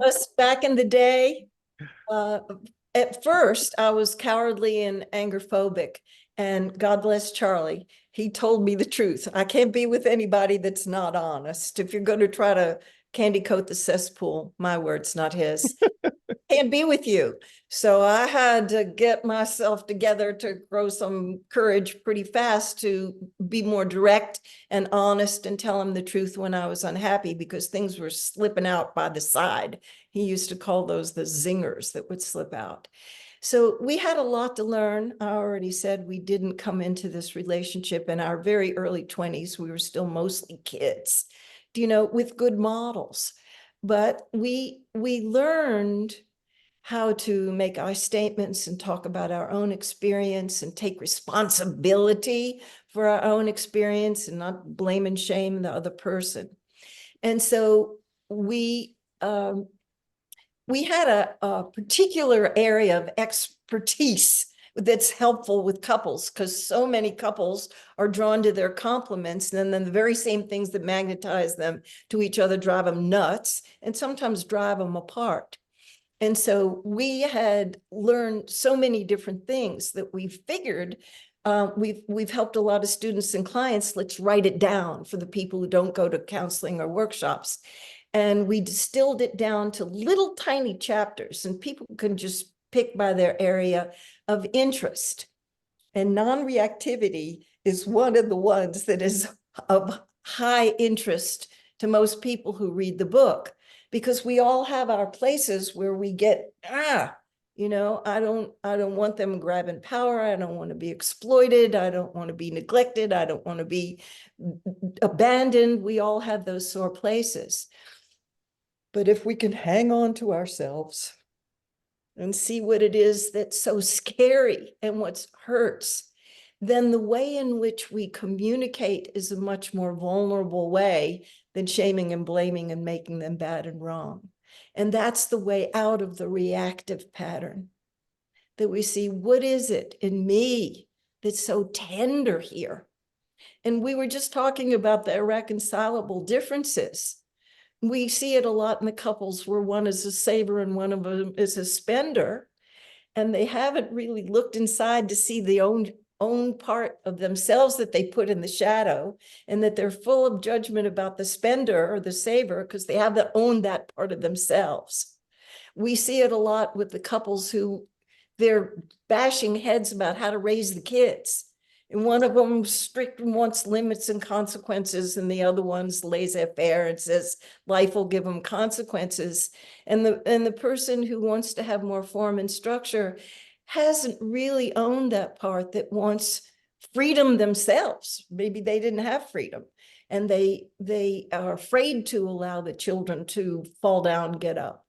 Us back in the day, at first I was cowardly and anger phobic, and God bless Charlie. He told me the truth. I can't be with anybody that's not honest. If you're going to try to candy coat the cesspool, my words, not his, can't be with you. So I had to get myself together to grow some courage pretty fast to be more direct and honest and tell him the truth when I was unhappy, because things were slipping out by the side. He used to call those the zingers that would slip out. So we had a lot to learn. I already said we didn't come into this relationship in our very early 20s. We were still mostly kids, with good models. But we learned how to make our statements and talk about our own experience and take responsibility for our own experience and not blame and shame the other person. And so we had a particular area of expertise that's helpful with couples, because so many couples are drawn to their compliments, and then the very same things that magnetize them to each other drive them nuts and sometimes drive them apart. And so we had learned so many different things that we figured we've helped a lot of students and clients. Let's write it down for the people who don't go to counseling or workshops. And we distilled it down to little tiny chapters, and people can just pick by their area of interest. And non-reactivity is one of the ones that is of high interest to most people who read the book, because we all have our places where we get, I don't want them grabbing power. I don't want to be exploited. I don't want to be neglected. I don't want to be abandoned. We all have those sore places. But if we can hang on to ourselves and see what it is that's so scary and what hurts, then the way in which we communicate is a much more vulnerable way than shaming and blaming and making them bad and wrong. And that's the way out of the reactive pattern, that we see, what is it in me that's so tender here? And we were just talking about the irreconcilable differences. We see it a lot in the couples where one is a saver and one of them is a spender, and they haven't really looked inside to see the own part of themselves that they put in the shadow, and that they're full of judgment about the spender or the saver because they haven't owned that part of themselves. We see it a lot with the couples who they're bashing heads about how to raise the kids. And one of them strict and wants limits and consequences, and the other one's laissez-faire and says life will give them consequences. And the person who wants to have more form and structure hasn't really owned that part that wants freedom themselves. Maybe they didn't have freedom, and they are afraid to allow the children to fall down, get up.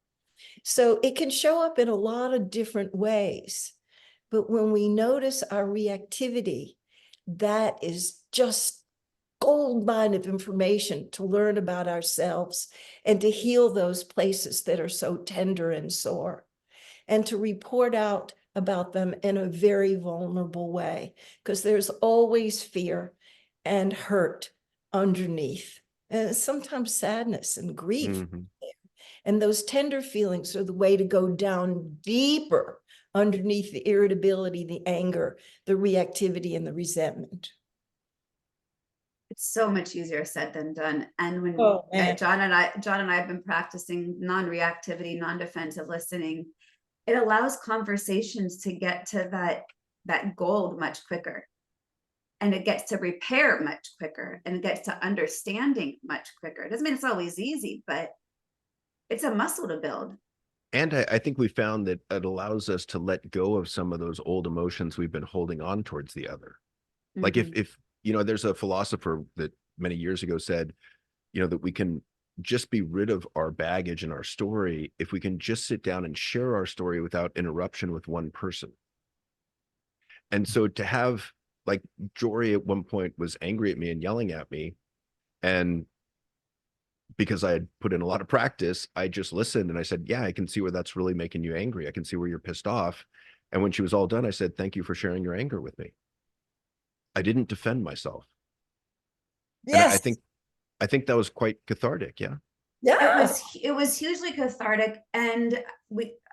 So it can show up in a lot of different ways. But when we notice our reactivity, that is just gold mine of information to learn about ourselves and to heal those places that are so tender and sore, and to report out about them in a very vulnerable way, because there's always fear and hurt underneath, and sometimes sadness and grief. Mm-hmm. And those tender feelings are the way to go down deeper underneath the irritability, the anger, the reactivity, and the resentment. It's so much easier said than done. And when John and I have been practicing non-reactivity, non-defensive listening, it allows conversations to get to that gold much quicker. And it gets to repair much quicker, and it gets to understanding much quicker. It doesn't mean it's always easy, but it's a muscle to build. And I think we found that it allows us to let go of some of those old emotions we've been holding on towards the other. Mm-hmm. Like if there's a philosopher that many years ago said, that we can just be rid of our baggage and our story if we can just sit down and share our story without interruption with one person. And so to have like Joree at one point was angry at me and yelling at me. And because I had put in a lot of practice, I just listened and I said, yeah, I can see where that's really making you angry. I can see where you're pissed off. And when she was all done, I said, thank you for sharing your anger with me. I didn't defend myself. And Yes. I think that was quite cathartic. Yeah. Yeah. It was hugely cathartic. And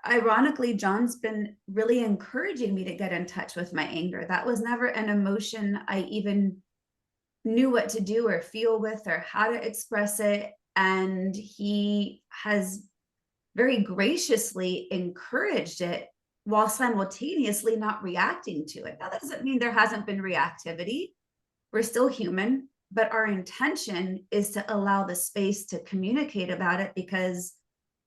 ironically, John's been really encouraging me to get in touch with my anger. That was never an emotion I even knew what to do or feel with or how to express it. And he has very graciously encouraged it while simultaneously not reacting to it. Now, that doesn't mean there hasn't been reactivity. We're still human, but our intention is to allow the space to communicate about it, because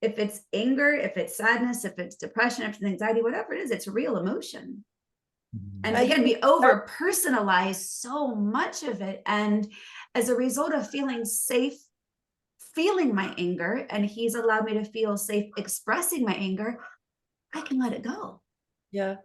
if it's anger, if it's sadness, if it's depression, if it's anxiety, whatever it is, it's real emotion. And again, we over personalize so much of it. And as a result of feeling safe, feeling my anger, and he's allowed me to feel safe expressing my anger, I can let it go. Yeah.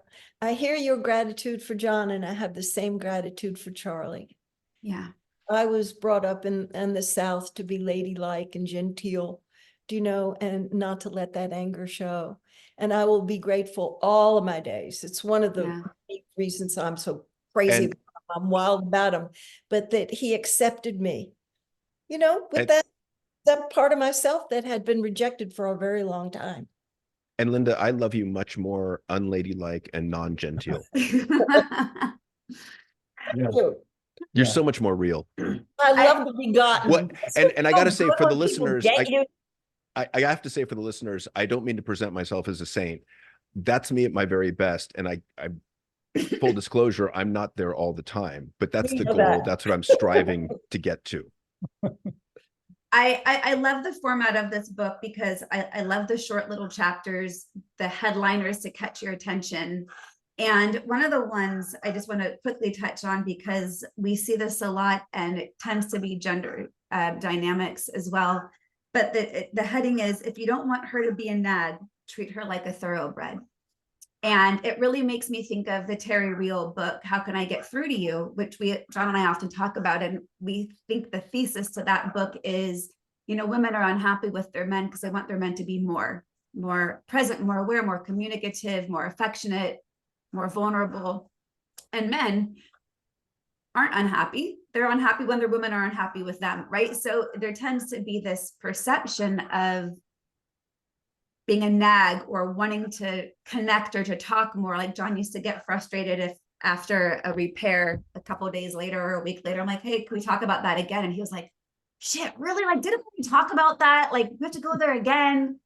I hear your gratitude for John, and I have the same gratitude for Charlie. Yeah. I was brought up in the South to be ladylike and genteel, do you know, and not to let that anger show. And I will be grateful all of my days. It's one of the reasons I'm so crazy. I'm wild about him, but that he accepted me, you know, with that part of myself that had been rejected for a very long time. And Linda, I love you much more unladylike and non-genteel. Yeah. You're so much more real. I love to be gotten. What? And I got to say for the listeners, I have to say for the listeners, I don't mean to present myself as a saint. That's me at my very best. And I full disclosure, I'm not there all the time, but that's the goal. That's what I'm striving to get to. I love the format of this book because I love the short little chapters, the headliners to catch your attention. And one of the ones I just want to quickly touch on, because we see this a lot and it tends to be gender dynamics as well. But the heading is, if you don't want her to be a nag, treat her like a thoroughbred. And it really makes me think of the Terry Real book, How Can I Get Through to You, which John and I often talk about. And we think the thesis to that book is, you know, women are unhappy with their men because they want their men to be more present, more aware, more communicative, more affectionate, more vulnerable. And men aren't unhappy. They're unhappy when their women are unhappy with them, right? So there tends to be this perception of being a nag or wanting to connect or to talk more. Like John used to get frustrated if after a repair a couple of days later or a week later, I'm like, hey, can we talk about that again? And he was like, shit, really? Like, didn't we talk about that? Like, we have to go there again.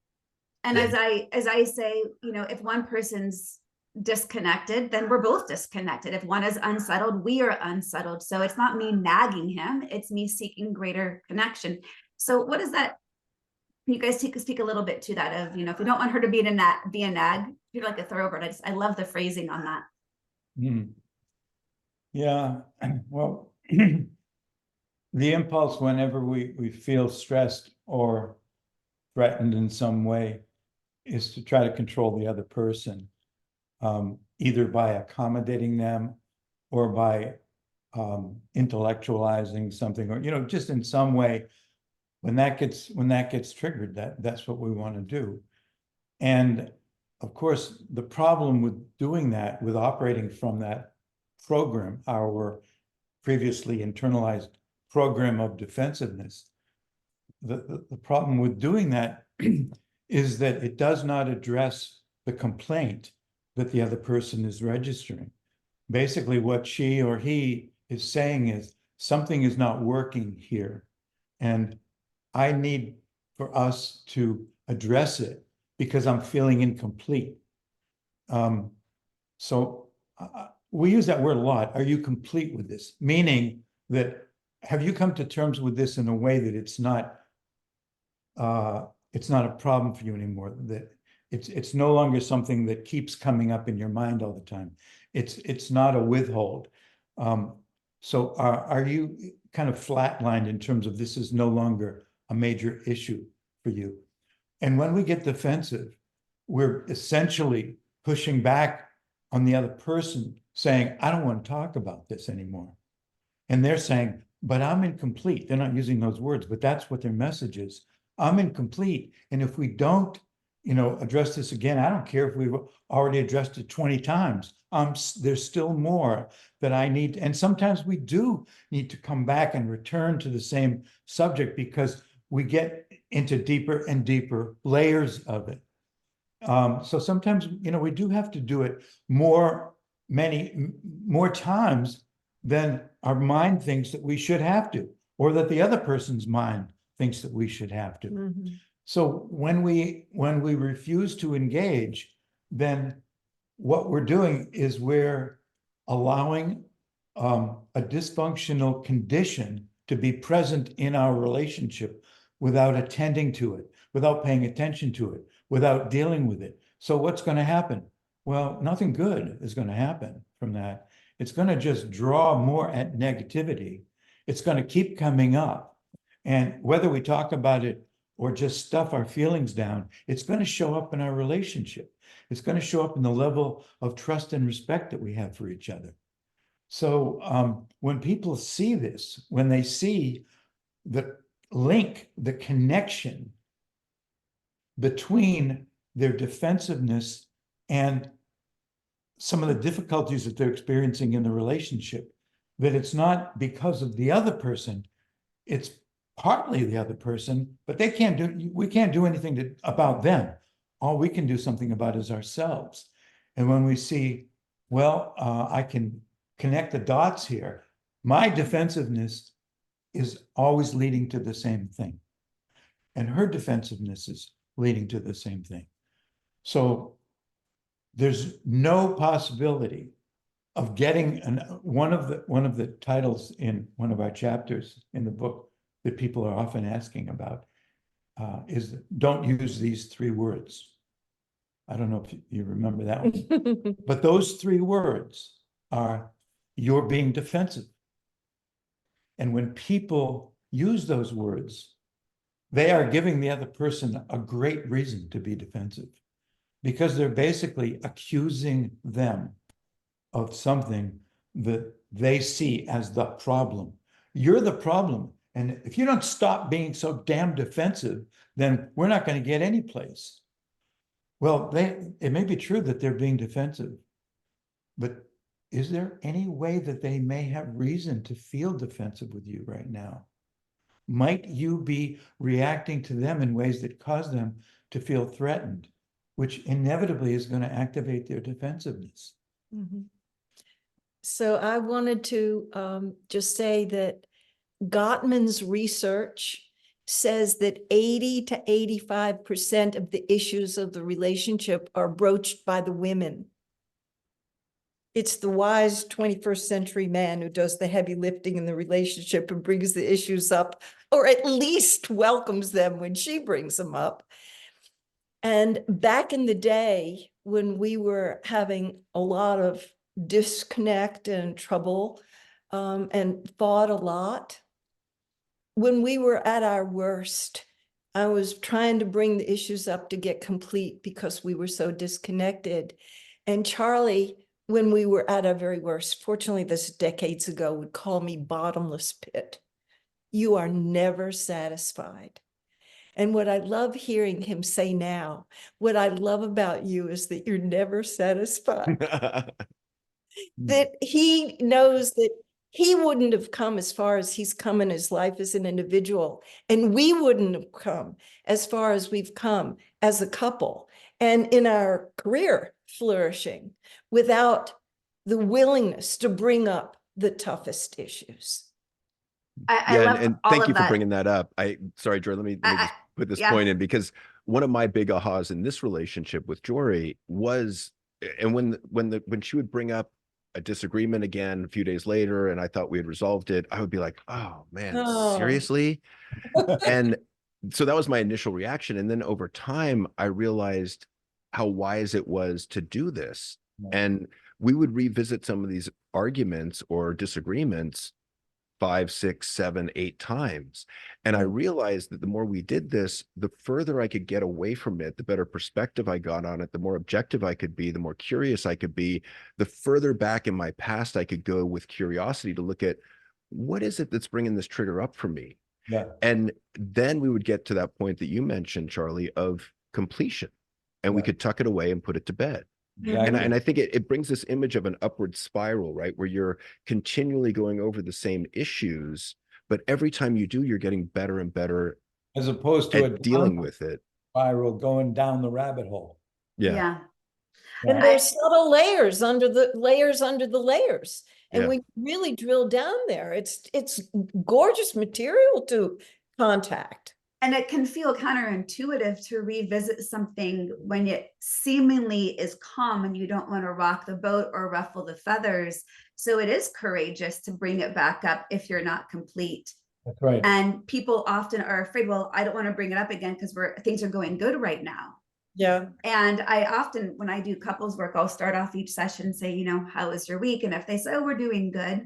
And as I say, you know, if one person's disconnected, then we're both disconnected. If one is unsettled, we are unsettled. So it's not me nagging him, it's me seeking greater connection. So what is that? Can you guys speak a little bit to that of, you know, if you don't want her to be a nag, you're like a thoroughbred. I love the phrasing on that. Yeah, well, the impulse whenever we feel stressed or threatened in some way is to try to control the other person, either by accommodating them or by intellectualizing something, or, you know, just in some way. When that gets triggered, that's what we want to do. And of course, the problem with doing that, with operating from that program, our previously internalized program of defensiveness, the problem with doing that is that it does not address the complaint that the other person is registering. Basically, what she or he is saying is, something is not working here, and I need for us to address it because I'm feeling incomplete. So we use that word a lot. Are you complete with this? Meaning that, have you come to terms with this in a way that it's not a problem for you anymore? That it's no longer something that keeps coming up in your mind all the time. It's not a withhold. So are you kind of flatlined in terms of this is no longer a major issue for you? And when we get defensive, we're essentially pushing back on the other person, saying, I don't want to talk about this anymore. And they're saying, but I'm incomplete. They're not using those words, but that's what their message is. I'm incomplete. And if we don't, address this again, I don't care if we've already addressed it 20 times. There's still more that I need. And sometimes we do need to come back and return to the same subject because we get into deeper and deeper layers of it. So sometimes, we do have to do it more times than our mind thinks that we should have to, or that the other person's mind thinks that we should have to. Mhm. So when we refuse to engage, then what we're doing is we're allowing a dysfunctional condition to be present in our relationship without attending to it, without paying attention to it, without dealing with it. So what's going to happen? Well, nothing good is going to happen from that. It's going to just draw more at negativity. It's going to keep coming up. And whether we talk about it or just stuff our feelings down, it's going to show up in our relationship. It's going to show up in the level of trust and respect that we have for each other. So when people see this, when they see the link, the connection between their defensiveness and some of the difficulties that they're experiencing in the relationship, that it's not because of the other person, it's partly the other person, but we can't do anything about them. All we can do something about is ourselves. And when we see, well, I can connect the dots here, my defensiveness is always leading to the same thing. And her defensiveness is leading to the same thing. So there's no possibility of getting one of the titles in one of our chapters in the book that people are often asking about is don't use these 3 words. I don't know if you remember that one, but those 3 words are you're being defensive. And when people use those words, they are giving the other person a great reason to be defensive because they're basically accusing them of something that they see as the problem. You're the problem. And if you don't stop being so damn defensive, then we're not going to get any place. Well, it may be true that they're being defensive, but is there any way that they may have reason to feel defensive with you right now? Might you be reacting to them in ways that cause them to feel threatened, which inevitably is going to activate their defensiveness? Mhm. So I wanted to just say that Gottman's research says that 80 to 85% of the issues of the relationship are broached by the women. It's the wise 21st century man who does the heavy lifting in the relationship and brings the issues up, or at least welcomes them when she brings them up. And back in the day, when we were having a lot of disconnect and trouble and fought a lot, when we were at our worst, I was trying to bring the issues up to get complete because we were so disconnected. And Charlie, when we were at our very worst, fortunately this decades ago, would call me bottomless pit. You are never satisfied. And what I love hearing him say now, what I love about you is that you're never satisfied. That he knows that he wouldn't have come as far as he's come in his life as an individual, and we wouldn't have come as far as we've come as a couple and in our career flourishing without the willingness to bring up the toughest issues. I Yeah, love and all thank of you for that. bringing that up. Sorry, Joree, let me just put this Yeah. point in, because one of my big ahas in this relationship with Joree was, and when she would bring up a disagreement again a few days later, and I thought we had resolved it, I would be like, oh man, Oh. seriously? And so that was my initial reaction. And then over time, I realized how wise it was to do this. Yeah. And we would revisit some of these arguments or disagreements 5, 6, 7, 8 times. And I realized that the more we did this, the further I could get away from it, the better perspective I got on it, the more objective I could be, the more curious I could be, the further back in my past I could go with curiosity to look at what is it that's bringing this trigger up for me. Yeah. And then we would get to that point that you mentioned, Charlie, of completion, and we Yeah. could tuck it away and put it to bed. Exactly. And I think it brings this image of an upward spiral, right? Where you're continually going over the same issues, but every time you do, you're getting better and better As opposed to a at dealing downward with it. spiral going down the rabbit hole. Yeah. Yeah. And there's subtle layers under the layers under the layers. And Yeah. we really drill down there. It's gorgeous material to contact. And it can feel counterintuitive to revisit something when it seemingly is calm and you don't want to rock the boat or ruffle the feathers. So it is courageous to bring it back up if you're not complete. That's right. And people often are afraid, well, I don't want to bring it up again because things are going good right now. Yeah. And I often, when I do couples work, I'll start off each session and say, how was your week? And if they say, oh, we're doing good,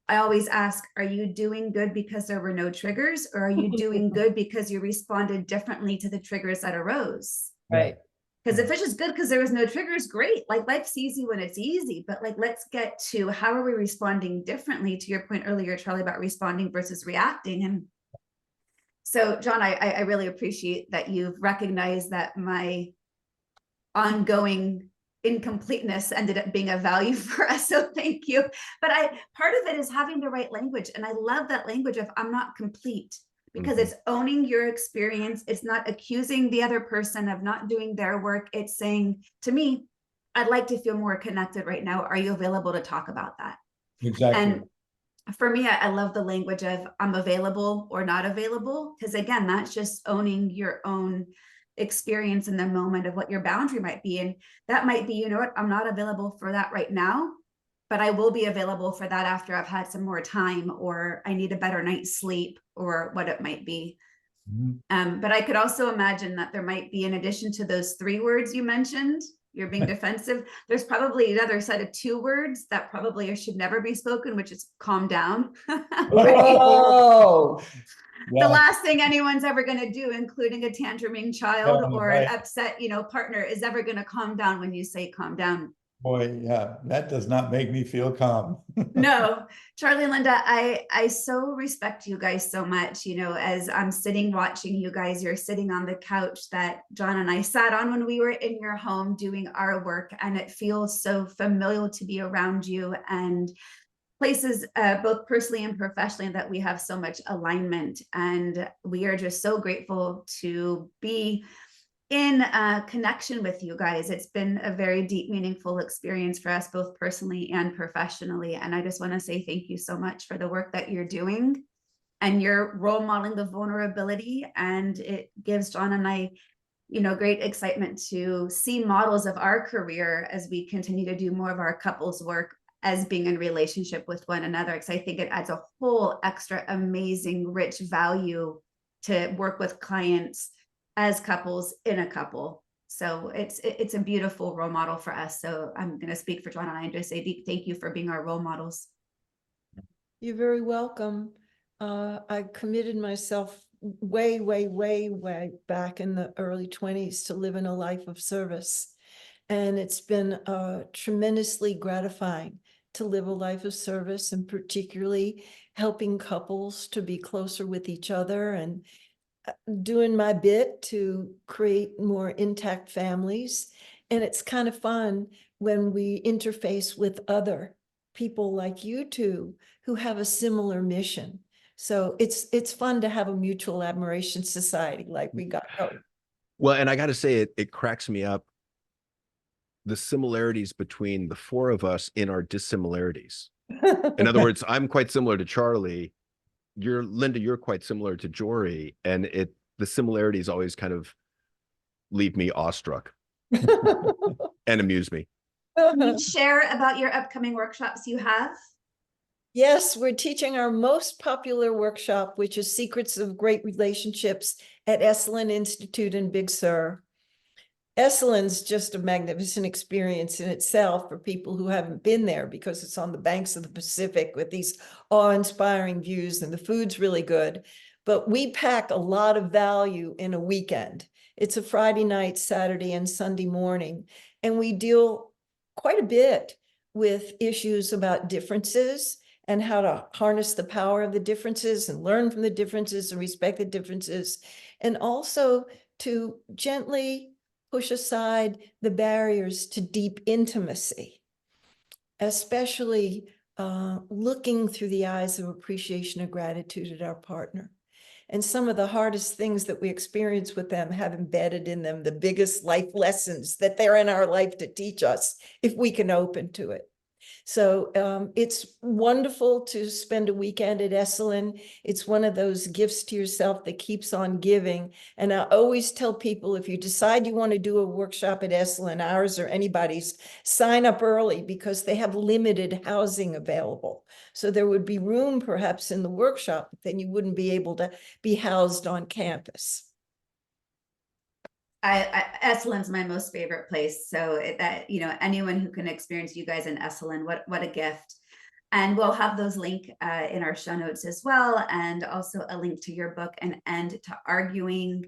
I always ask, are you doing good because there were no triggers, or are you doing good because you responded differently to the triggers that arose? Right. Because if it's just good because there was no triggers, great. Like, life's easy when it's easy, but like, let's get to how are we responding differently, to your point earlier, Charlie, about responding versus reacting. And so, John, I really appreciate that you've recognized that my ongoing incompleteness ended up being a value for us. So thank you. But part of it is having the right language. And I love that language of I'm not complete, because it's owning your experience. It's not accusing the other person of not doing their work. It's saying to me, I'd like to feel more connected right now. Are you available to talk about that? Exactly. And for me, I love the language of I'm available or not available, because again, that's just owning your own experience in the moment of what your boundary might be. And that might be, I'm not available for that right now, but I will be available for that after I've had some more time, or I need a better night's sleep, or what it might be. But I could also imagine that there might be, in addition to those 3 words you mentioned, you're being defensive, there's probably another set of 2 words that probably should never be spoken, which is calm down. Oh, The last thing anyone's ever going to do, including a tantruming child or an upset, partner, is ever going to calm down when you say calm down. Boy, yeah, that does not make me feel calm. No, Charlie and Linda, I so respect you guys so much. As I'm sitting watching you guys, you're sitting on the couch that John and I sat on when we were in your home doing our work, and it feels so familiar to be around you, and places both personally and professionally that we have so much alignment. And we are just so grateful to be in connection with you guys. It's been a very deep, meaningful experience for us, both personally and professionally. And I just want to say thank you so much for the work that you're doing, and you're role modeling the vulnerability. And it gives John and I, great excitement to see models of our career as we continue to do more of our couples work as being in relationship with one another. Because I think it adds a whole extra amazing, rich value to work with clients as couples in a couple. So it's a beautiful role model for us. So I'm going to speak for John and I and just say thank you for being our role models. you're very welcome. I committed myself way back in the early 20s to living a life of service. And it's been tremendously gratifying to live a life of service, and particularly helping couples to be closer with each other, and doing my bit to create more intact families. And it's kind of fun when we interface with other people like you two who have a similar mission. So it's fun to have a mutual admiration society like we got. Well, and I got to say, it cracks me up, the similarities between the 4 of us in our dissimilarities. In other words, I'm quite similar to Charlie. Linda, you're quite similar to Joree, and the similarities always kind of leave me awestruck and amuse me. Can you share about your upcoming workshops you have? Yes, we're teaching our most popular workshop, which is Secrets of Great Relationships at Esalen Institute in Big Sur. Esalen just a magnificent experience in itself for people who haven't been there, because it's on the banks of the Pacific with these awe-inspiring views, and the food's really good. But we pack a lot of value in a weekend. It's a Friday night, Saturday, and Sunday morning, and we deal quite a bit with issues about differences and how to harness the power of the differences and learn from the differences and respect the differences, and also to gently push aside the barriers to deep intimacy, especially looking through the eyes of appreciation and gratitude at our partner. And some of the hardest things that we experience with them have embedded in them the biggest life lessons that they're in our life to teach us, if we can open to it. So it's wonderful to spend a weekend at Esalen. It's one of those gifts to yourself that keeps on giving. And I always tell people, if you decide you want to do a workshop at Esalen, ours or anybody's, sign up early, because they have limited housing available. So there would be room perhaps in the workshop, but then you wouldn't be able to be housed on campus. Esalen's my most favorite place. So that, you know, anyone who can experience you guys in Esalen, what a gift. And we'll have those link in our show notes as well. And also a link to your book, An End to Arguing.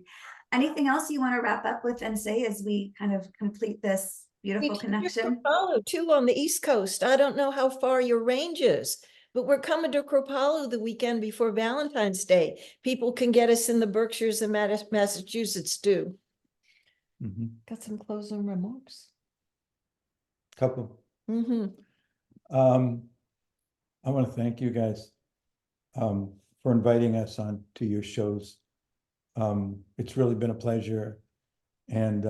Anything else you want to wrap up with and say as we kind of complete this beautiful connection? Kripalu too, on the East Coast. I don't know how far your range is, but we're coming to Kripalu the weekend before Valentine's Day. People can get us in the Berkshires and Massachusetts too. Mhm. Got some closing remarks? Couple. Mm-hmm. I want to thank you guys for inviting us on to your shows. It's really been a pleasure. And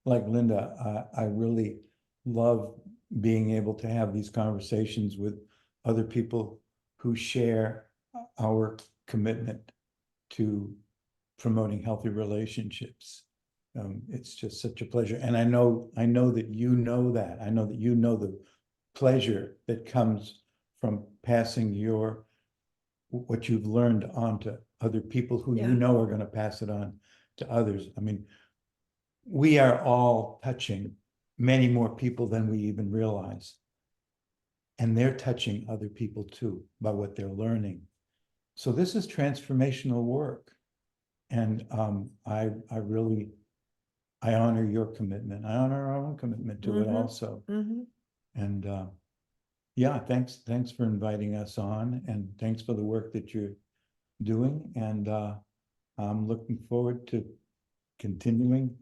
like Linda, I really love being able to have these conversations with other people who share our commitment to promoting healthy relationships. It's just such a pleasure. And I know that you know that. I know that you know the pleasure that comes from passing what you've learned on to other people who you know are going to pass it on to others. I mean, we are all touching many more people than we even realize. And they're touching other people too by what they're learning. So this is transformational work. And I honor your commitment. I honor our own commitment to it also. Mm-hmm. And yeah, thanks for inviting us on, and thanks for the work that you're doing. And I'm looking forward to continuing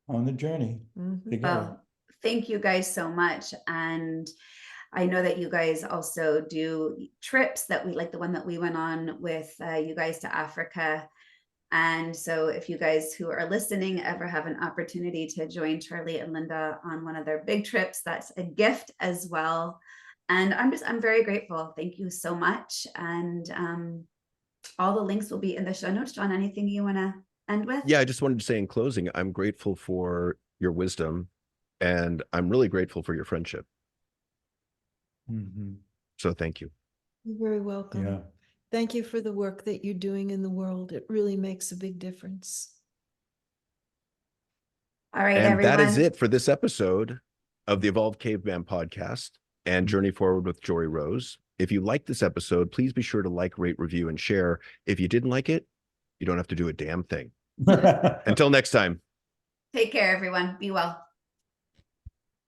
on the journey together. Well, thank you guys so much. And I know that you guys also do trips that we like, the one that we went on with you guys to Africa. And so if you guys who are listening ever have an opportunity to join Charlie and Linda on one of their big trips, that's a gift as well. And I'm very grateful. Thank you so much. And all the links will be in the show notes. John, anything you want to end with? Yeah, I just wanted to say in closing, I'm grateful for your wisdom, and I'm really grateful for your friendship. Mm-hmm. So thank you. You're very welcome. Yeah. Thank you for the work that you're doing in the world. It really makes a big difference. All right, And everyone. that is it for this episode of the Evolved Caveman podcast and Journey Forward with Joree Rose. If you liked this episode, please be sure to like, rate, review, and share. If you didn't like it, you don't have to do a damn thing. Until next time. Take care, everyone. Be well.